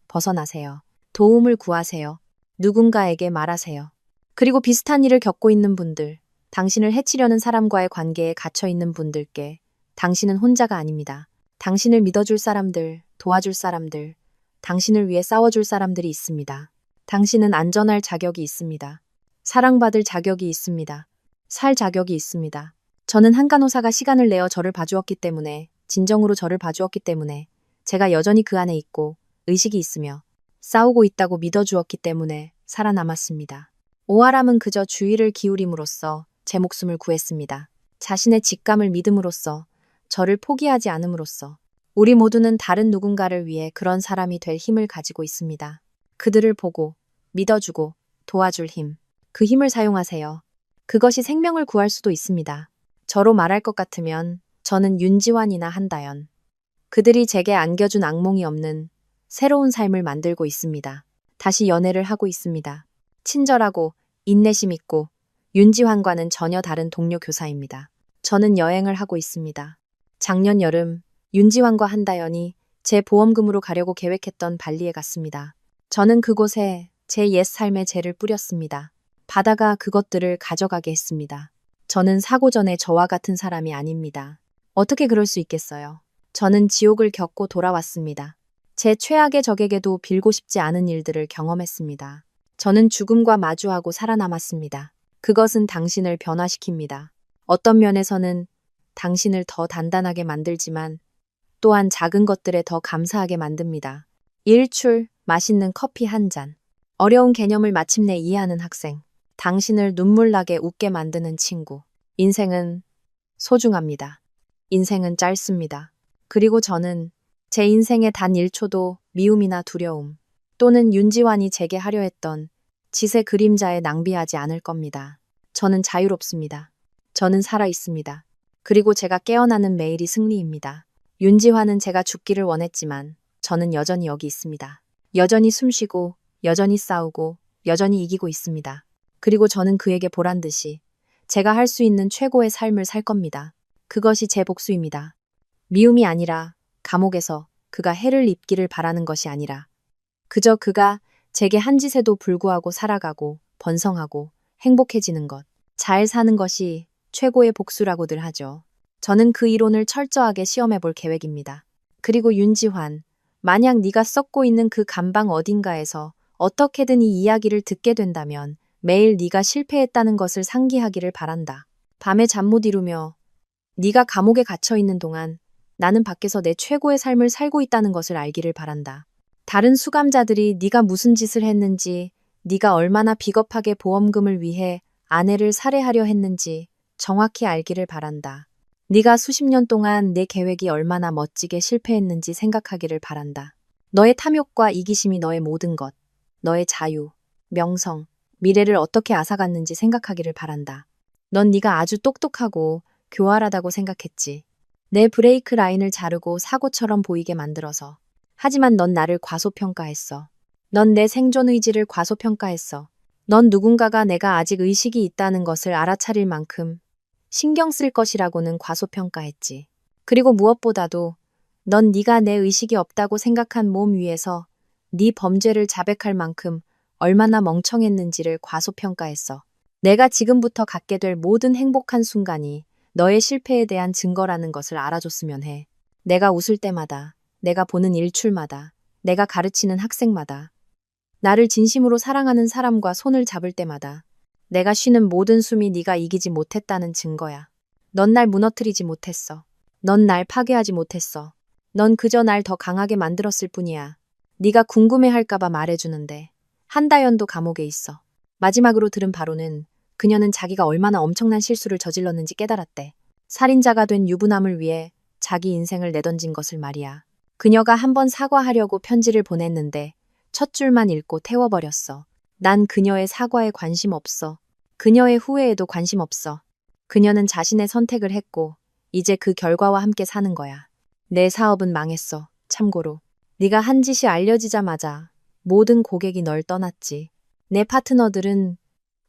벗어나세요. 도움을 구하세요. 누군가에게 말하세요. 그리고 비슷한 일을 겪고 있는 분들, 당신을 해치려는 사람과의 관계에 갇혀 있는 분들께 당신은 혼자가 아닙니다. 당신을 믿어줄 사람들, 도와줄 사람들, 당신을 위해 싸워줄 사람들이 있습니다. 당신은 안전할 자격이 있습니다. 사랑받을 자격이 있습니다. 살 자격이 있습니다. 저는 한 간호사가 시간을 내어 저를 봐주었기 때문에, 진정으로 저를 봐주었기 때문에 제가 여전히 그 안에 있고 의식이 있으며 싸우고 있다고 믿어주었기 때문에 살아남았습니다. 오아람은 그저 주의를 기울임으로써 제 목숨을 구했습니다. 자신의 직감을 믿음으로써, 저를 포기하지 않음으로써 우리 모두는 다른 누군가를 위해 그런 사람이 될 힘을 가지고 있습니다. 그들을 보고, 믿어주고, 도와줄 힘. 그 힘을 사용하세요. 그것이 생명을 구할 수도 있습니다. 저로 말할 것 같으면 저는 윤지환이나 한다연. 그들이 제게 안겨준 악몽이 없는 새로운 삶을 만들고 있습니다. 다시 연애를 하고 있습니다. 친절하고 인내심 있고 윤지환과는 전혀 다른 동료 교사입니다. 저는 여행을 하고 있습니다. 작년 여름 윤지환과 한다연이 제 보험금으로 가려고 계획했던 발리에 갔습니다. 저는 그곳에 제 옛 삶의 재를 뿌렸습니다. 바다가 그것들을 가져가게 했습니다. 저는 사고 전에 저와 같은 사람이 아닙니다. 어떻게 그럴 수 있겠어요? 저는 지옥을 겪고 돌아왔습니다. 제 최악의 적에게도 빌고 싶지 않은 일들을 경험했습니다. 저는 죽음과 마주하고 살아남았습니다. 그것은 당신을 변화시킵니다. 어떤 면에서는 당신을 더 단단하게 만들지만 또한 작은 것들에 더 감사하게 만듭니다. 일출, 맛있는 커피 한 잔. 어려운 개념을 마침내 이해하는 학생. 당신을 눈물나게 웃게 만드는 친구. 인생은 소중합니다. 인생은 짧습니다. 그리고 저는 제 인생의 단 1초도 미움이나 두려움 또는 윤지환이 제게 하려 했던 짓의 그림자에 낭비하지 않을 겁니다. 저는 자유롭습니다. 저는 살아 있습니다. 그리고 제가 깨어나는 매일이 승리입니다. 윤지환은 제가 죽기를 원했지만 저는 여전히 여기 있습니다. 여전히 숨쉬고 여전히 싸우고 여전히 이기고 있습니다. 그리고 저는 그에게 보란 듯이 제가 할 수 있는 최고의 삶을 살 겁니다. 그것이 제 복수입니다. 미움이 아니라 감옥에서 그가 해를 입기를 바라는 것이 아니라 그저 그가 제게 한 짓에도 불구하고 살아가고 번성하고 행복해지는 것, 잘 사는 것이 최고의 복수라고들 하죠. 저는 그 이론을 철저하게 시험해 볼 계획입니다. 그리고 윤지환, 만약 네가 썩고 있는 그 감방 어딘가에서 어떻게든 이 이야기를 듣게 된다면 매일 네가 실패했다는 것을 상기하기를 바란다. 밤에 잠 못 이루며 네가 감옥에 갇혀 있는 동안 나는 밖에서 내 최고의 삶을 살고 있다는 것을 알기를 바란다. 다른 수감자들이 네가 무슨 짓을 했는지, 네가 얼마나 비겁하게 보험금을 위해 아내를 살해하려 했는지 정확히 알기를 바란다. 네가 수십 년 동안 내 계획이 얼마나 멋지게 실패했는지 생각하기를 바란다. 너의 탐욕과 이기심이 너의 모든 것, 너의 자유, 명성, 미래를 어떻게 앗아갔는지 생각하기를 바란다. 넌 네가 아주 똑똑하고 교활하다고 생각했지. 내 브레이크 라인을 자르고 사고처럼 보이게 만들어서. 하지만 넌 나를 과소평가했어. 넌 내 생존 의지를 과소평가했어. 넌 누군가가 내가 아직 의식이 있다는 것을 알아차릴 만큼 신경 쓸 것이라고는 과소평가했지. 그리고 무엇보다도 넌 네가 내 의식이 없다고 생각한 몸 위에서 네 범죄를 자백할 만큼 얼마나 멍청했는지를 과소평가했어. 내가 지금부터 갖게 될 모든 행복한 순간이 너의 실패에 대한 증거라는 것을 알아줬으면 해. 내가 웃을 때마다, 내가 보는 일출마다, 내가 가르치는 학생마다, 나를 진심으로 사랑하는 사람과 손을 잡을 때마다 내가 쉬는 모든 숨이 네가 이기지 못했다는 증거야. 넌 날 무너뜨리지 못했어. 넌 날 파괴하지 못했어. 넌 그저 날 더 강하게 만들었을 뿐이야. 네가 궁금해할까봐 말해주는데 한다연도 감옥에 있어. 마지막으로 들은 바로는 그녀는 자기가 얼마나 엄청난 실수를 저질렀는지 깨달았대. 살인자가 된 유부남을 위해 자기 인생을 내던진 것을 말이야. 그녀가 한번 사과하려고 편지를 보냈는데 첫 줄만 읽고 태워버렸어. 난 그녀의 사과에 관심 없어. 그녀의 후회에도 관심 없어. 그녀는 자신의 선택을 했고 이제 그 결과와 함께 사는 거야. 내 사업은 망했어. 참고로. 네가 한 짓이 알려지자마자 모든 고객이 널 떠났지. 내 파트너들은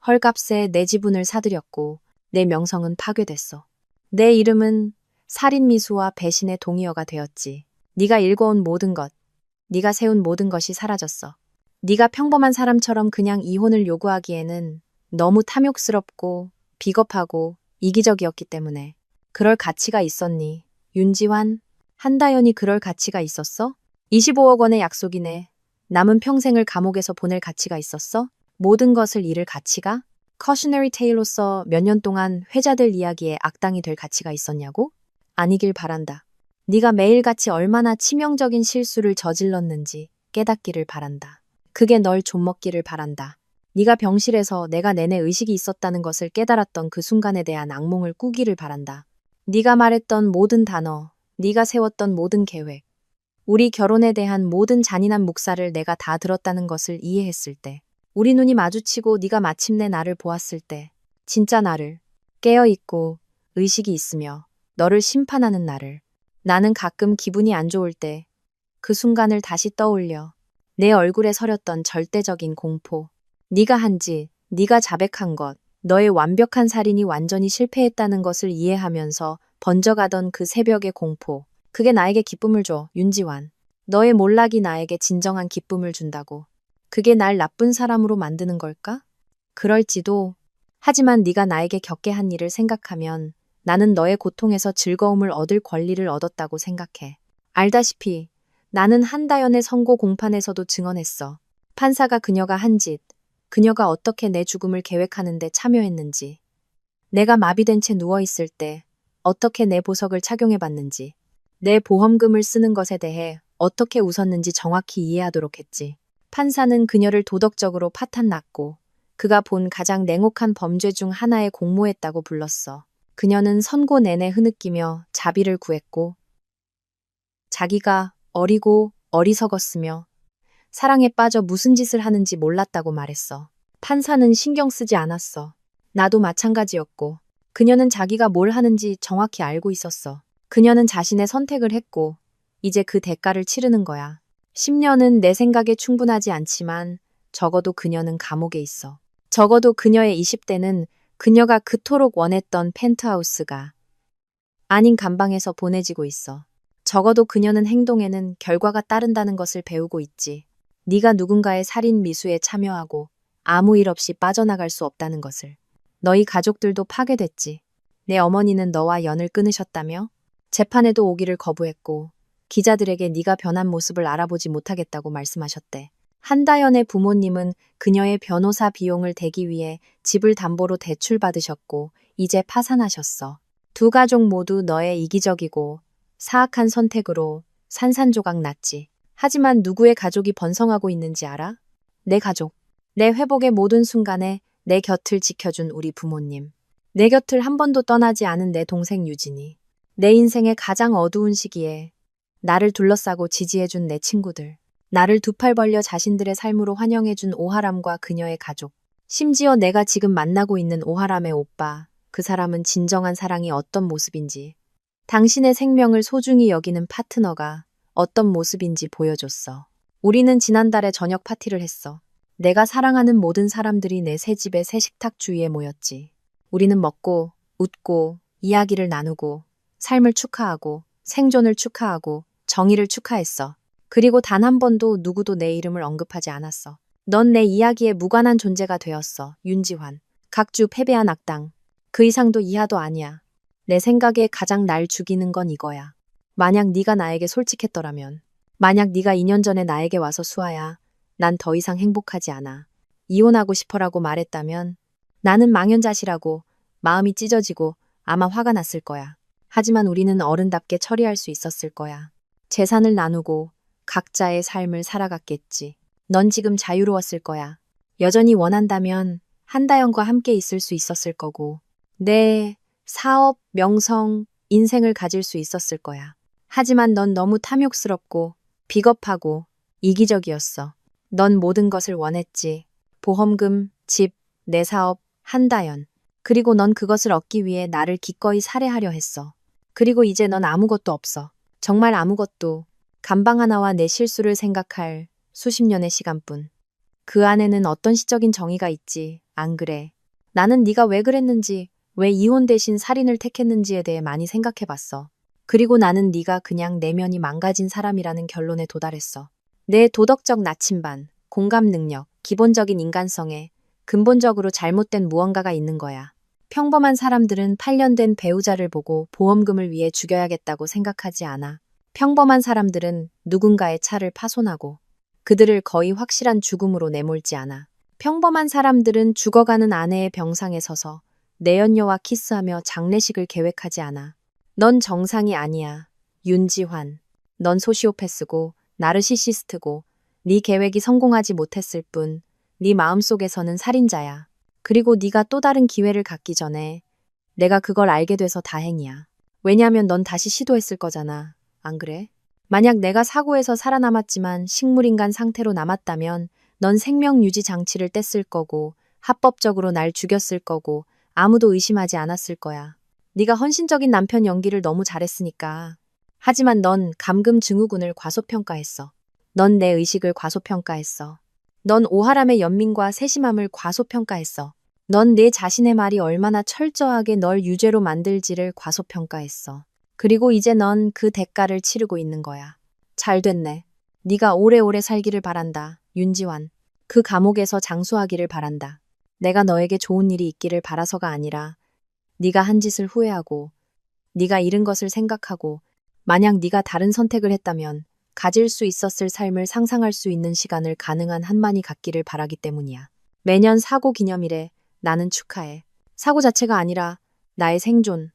헐값에 내 지분을 사들였고 내 명성은 파괴됐어. 내 이름은 살인미수와 배신의 동의어가 되었지. 네가 읽어온 모든 것, 네가 세운 모든 것이 사라졌어. 네가 평범한 사람처럼 그냥 이혼을 요구하기에는 너무 탐욕스럽고 비겁하고 이기적이었기 때문에. 그럴 가치가 있었니? 윤지환, 한다연이 그럴 가치가 있었어? 25억 원의 약속이네. 남은 평생을 감옥에서 보낼 가치가 있었어? 모든 것을 잃을 가치가? 커셔너리 테일로서 몇 년 동안 회자될 이야기에 악당이 될 가치가 있었냐고? 아니길 바란다. 네가 매일같이 얼마나 치명적인 실수를 저질렀는지 깨닫기를 바란다. 그게 널 좀먹기를 바란다. 네가 병실에서 내가 내내 의식이 있었다는 것을 깨달았던 그 순간에 대한 악몽을 꾸기를 바란다. 네가 말했던 모든 단어, 네가 세웠던 모든 계획, 우리 결혼에 대한 모든 잔인한 묵사를 내가 다 들었다는 것을 이해했을 때, 우리 눈이 마주치고 네가 마침내 나를 보았을 때, 진짜 나를, 깨어있고 의식이 있으며 너를 심판하는 나를, 나는 가끔 기분이 안 좋을 때 그 순간을 다시 떠올려 내 얼굴에 서렸던 절대적인 공포, 네가 한 짓, 네가 자백한 것, 너의 완벽한 살인이 완전히 실패했다는 것을 이해하면서 번져가던 그 새벽의 공포, 그게 나에게 기쁨을 줘, 윤지환. 너의 몰락이 나에게 진정한 기쁨을 준다고. 그게 날 나쁜 사람으로 만드는 걸까? 그럴지도. 하지만 네가 나에게 겪게 한 일을 생각하면 나는 너의 고통에서 즐거움을 얻을 권리를 얻었다고 생각해. 알다시피 나는 한다연의 선고 공판에서도 증언했어. 판사가 그녀가 한 짓, 그녀가 어떻게 내 죽음을 계획하는데 참여했는지, 내가 마비된 채 누워있을 때 어떻게 내 보석을 착용해봤는지, 내 보험금을 쓰는 것에 대해 어떻게 웃었는지 정확히 이해하도록 했지. 판사는 그녀를 도덕적으로 파탄났고 그가 본 가장 냉혹한 범죄 중 하나에 공모했다고 불렀어. 그녀는 선고 내내 흐느끼며 자비를 구했고 자기가 어리고 어리석었으며 사랑에 빠져 무슨 짓을 하는지 몰랐다고 말했어. 판사는 신경 쓰지 않았어. 나도 마찬가지였고 그녀는 자기가 뭘 하는지 정확히 알고 있었어. 그녀는 자신의 선택을 했고 이제 그 대가를 치르는 거야. 10년은 내 생각에 충분하지 않지만 적어도 그녀는 감옥에 있어. 적어도 그녀의 20대는 그녀가 그토록 원했던 펜트하우스가 아닌 감방에서 보내지고 있어. 적어도 그녀는 행동에는 결과가 따른다는 것을 배우고 있지. 네가 누군가의 살인 미수에 참여하고 아무 일 없이 빠져나갈 수 없다는 것을. 너희 가족들도 파괴됐지. 내 어머니는 너와 연을 끊으셨다며? 재판에도 오기를 거부했고 기자들에게 네가 변한 모습을 알아보지 못하겠다고 말씀하셨대. 한다연의 부모님은 그녀의 변호사 비용을 대기 위해 집을 담보로 대출받으셨고 이제 파산하셨어. 두 가족 모두 너의 이기적이고 사악한 선택으로 산산조각 났지. 하지만 누구의 가족이 번성하고 있는지 알아? 내 가족. 내 회복의 모든 순간에 내 곁을 지켜준 우리 부모님. 내 곁을 한 번도 떠나지 않은 내 동생 유진이. 내 인생의 가장 어두운 시기에 나를 둘러싸고 지지해준 내 친구들. 나를 두 팔 벌려 자신들의 삶으로 환영해준 오하람과 그녀의 가족. 심지어 내가 지금 만나고 있는 오하람의 오빠. 그 사람은 진정한 사랑이 어떤 모습인지, 당신의 생명을 소중히 여기는 파트너가 어떤 모습인지 보여줬어. 우리는 지난달에 저녁 파티를 했어. 내가 사랑하는 모든 사람들이 내 새 집의 새 식탁 주위에 모였지. 우리는 먹고, 웃고, 이야기를 나누고, 삶을 축하하고, 생존을 축하하고, 정의를 축하했어. 그리고 단 한 번도 누구도 내 이름을 언급하지 않았어. 넌 내 이야기에 무관한 존재가 되었어, 윤지환. 각주 패배한 악당. 그 이상도 이하도 아니야. 내 생각에 가장 날 죽이는 건 이거야. 만약 네가 나에게 솔직했더라면, 만약 네가 2년 전에 나에게 와서 수아야, 난 더 이상 행복하지 않아. 이혼하고 싶어라고 말했다면 나는 망연자실하고 마음이 찢어지고 아마 화가 났을 거야. 하지만 우리는 어른답게 처리할 수 있었을 거야. 재산을 나누고 각자의 삶을 살아갔겠지. 넌 지금 자유로웠을 거야. 여전히 원한다면 한다연과 함께 있을 수 있었을 거고, 내 사업, 명성, 인생을 가질 수 있었을 거야. 하지만 넌 너무 탐욕스럽고 비겁하고 이기적이었어. 넌 모든 것을 원했지. 보험금, 집, 내 사업, 한다연. 그리고 넌 그것을 얻기 위해 나를 기꺼이 살해하려 했어. 그리고 이제 넌 아무것도 없어. 정말 아무것도. 감방 하나와 내 실수를 생각할 수십 년의 시간뿐. 그 안에는 어떤 시적인 정의가 있지. 안 그래? 나는 네가 왜 그랬는지, 왜 이혼 대신 살인을 택했는지에 대해 많이 생각해봤어. 그리고 나는 네가 그냥 내면이 망가진 사람이라는 결론에 도달했어. 내 도덕적 나침반, 공감 능력, 기본적인 인간성에 근본적으로 잘못된 무언가가 있는 거야. 평범한 사람들은 8년 된 배우자를 보고 보험금을 위해 죽여야겠다고 생각하지 않아. 평범한 사람들은 누군가의 차를 파손하고 그들을 거의 확실한 죽음으로 내몰지 않아. 평범한 사람들은 죽어가는 아내의 병상에 서서 내연녀와 키스하며 장례식을 계획하지 않아. 넌 정상이 아니야. 윤지환. 넌 소시오패스고 나르시시스트고 네 계획이 성공하지 못했을 뿐 네 마음속에서는 살인자야. 그리고 네가 또 다른 기회를 갖기 전에 내가 그걸 알게 돼서 다행이야. 왜냐하면 넌 다시 시도했을 거잖아. 안 그래? 만약 내가 사고에서 살아남았지만 식물인간 상태로 남았다면 넌 생명 유지 장치를 뗐을 거고 합법적으로 날 죽였을 거고 아무도 의심하지 않았을 거야. 네가 헌신적인 남편 연기를 너무 잘했으니까. 하지만 넌 감금 증후군을 과소평가했어. 넌 내 의식을 과소평가했어. 넌 오하람의 연민과 세심함을 과소평가했어. 넌 내 자신의 말이 얼마나 철저하게 널 유죄로 만들지를 과소평가했어. 그리고 이제 넌 그 대가를 치르고 있는 거야. 잘 됐네. 네가 오래오래 살기를 바란다. 윤지환. 그 감옥에서 장수하기를 바란다. 내가 너에게 좋은 일이 있기를 바라서가 아니라 네가 한 짓을 후회하고 네가 잃은 것을 생각하고 만약 네가 다른 선택을 했다면 가질 수 있었을 삶을 상상할 수 있는 시간을 가능한 한만이 갖기를 바라기 때문이야. 매년 사고 기념일에 나는 축하해. 사고 자체가 아니라 나의 생존,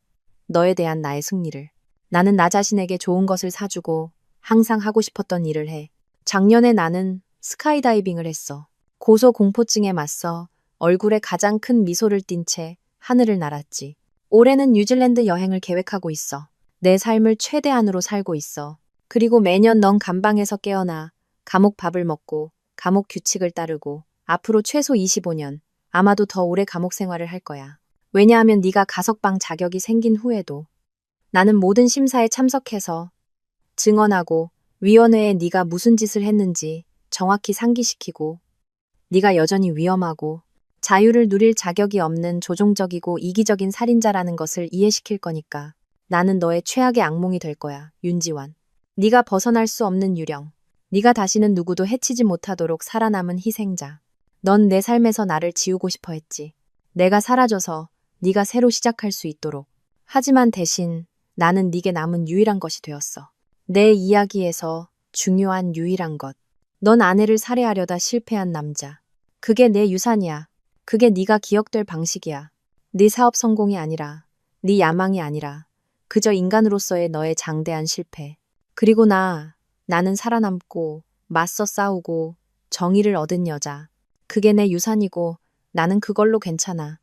너에 대한 나의 승리를. 나는 나 자신에게 좋은 것을 사주고 항상 하고 싶었던 일을 해. 작년에 나는 스카이다이빙을 했어. 고소공포증에 맞서 얼굴에 가장 큰 미소를 띤 채 하늘을 날았지. 올해는 뉴질랜드 여행을 계획하고 있어. 내 삶을 최대한으로 살고 있어. 그리고 매년 넌 감방에서 깨어나 감옥 밥을 먹고 감옥 규칙을 따르고 앞으로 최소 25년, 아마도 더 오래 감옥 생활을 할 거야. 왜냐하면 네가 가석방 자격이 생긴 후에도 나는 모든 심사에 참석해서 증언하고 위원회에 네가 무슨 짓을 했는지 정확히 상기시키고 네가 여전히 위험하고 자유를 누릴 자격이 없는 조종적이고 이기적인 살인자라는 것을 이해시킬 거니까 나는 너의 최악의 악몽이 될 거야, 윤지환. 네가 벗어날 수 없는 유령. 네가 다시는 누구도 해치지 못하도록 살아남은 희생자. 넌 내 삶에서 나를 지우고 싶어 했지. 내가 사라져서 네가 새로 시작할 수 있도록. 하지만 대신 나는 네게 남은 유일한 것이 되었어. 내 이야기에서 중요한 유일한 것. 넌 아내를 살해하려다 실패한 남자. 그게 내 유산이야. 그게 네가 기억될 방식이야. 네 사업 성공이 아니라, 네 야망이 아니라 그저 인간으로서의 너의 장대한 실패. 그리고 나는 살아남고 맞서 싸우고 정의를 얻은 여자. 그게 내 유산이고 나는 그걸로 괜찮아.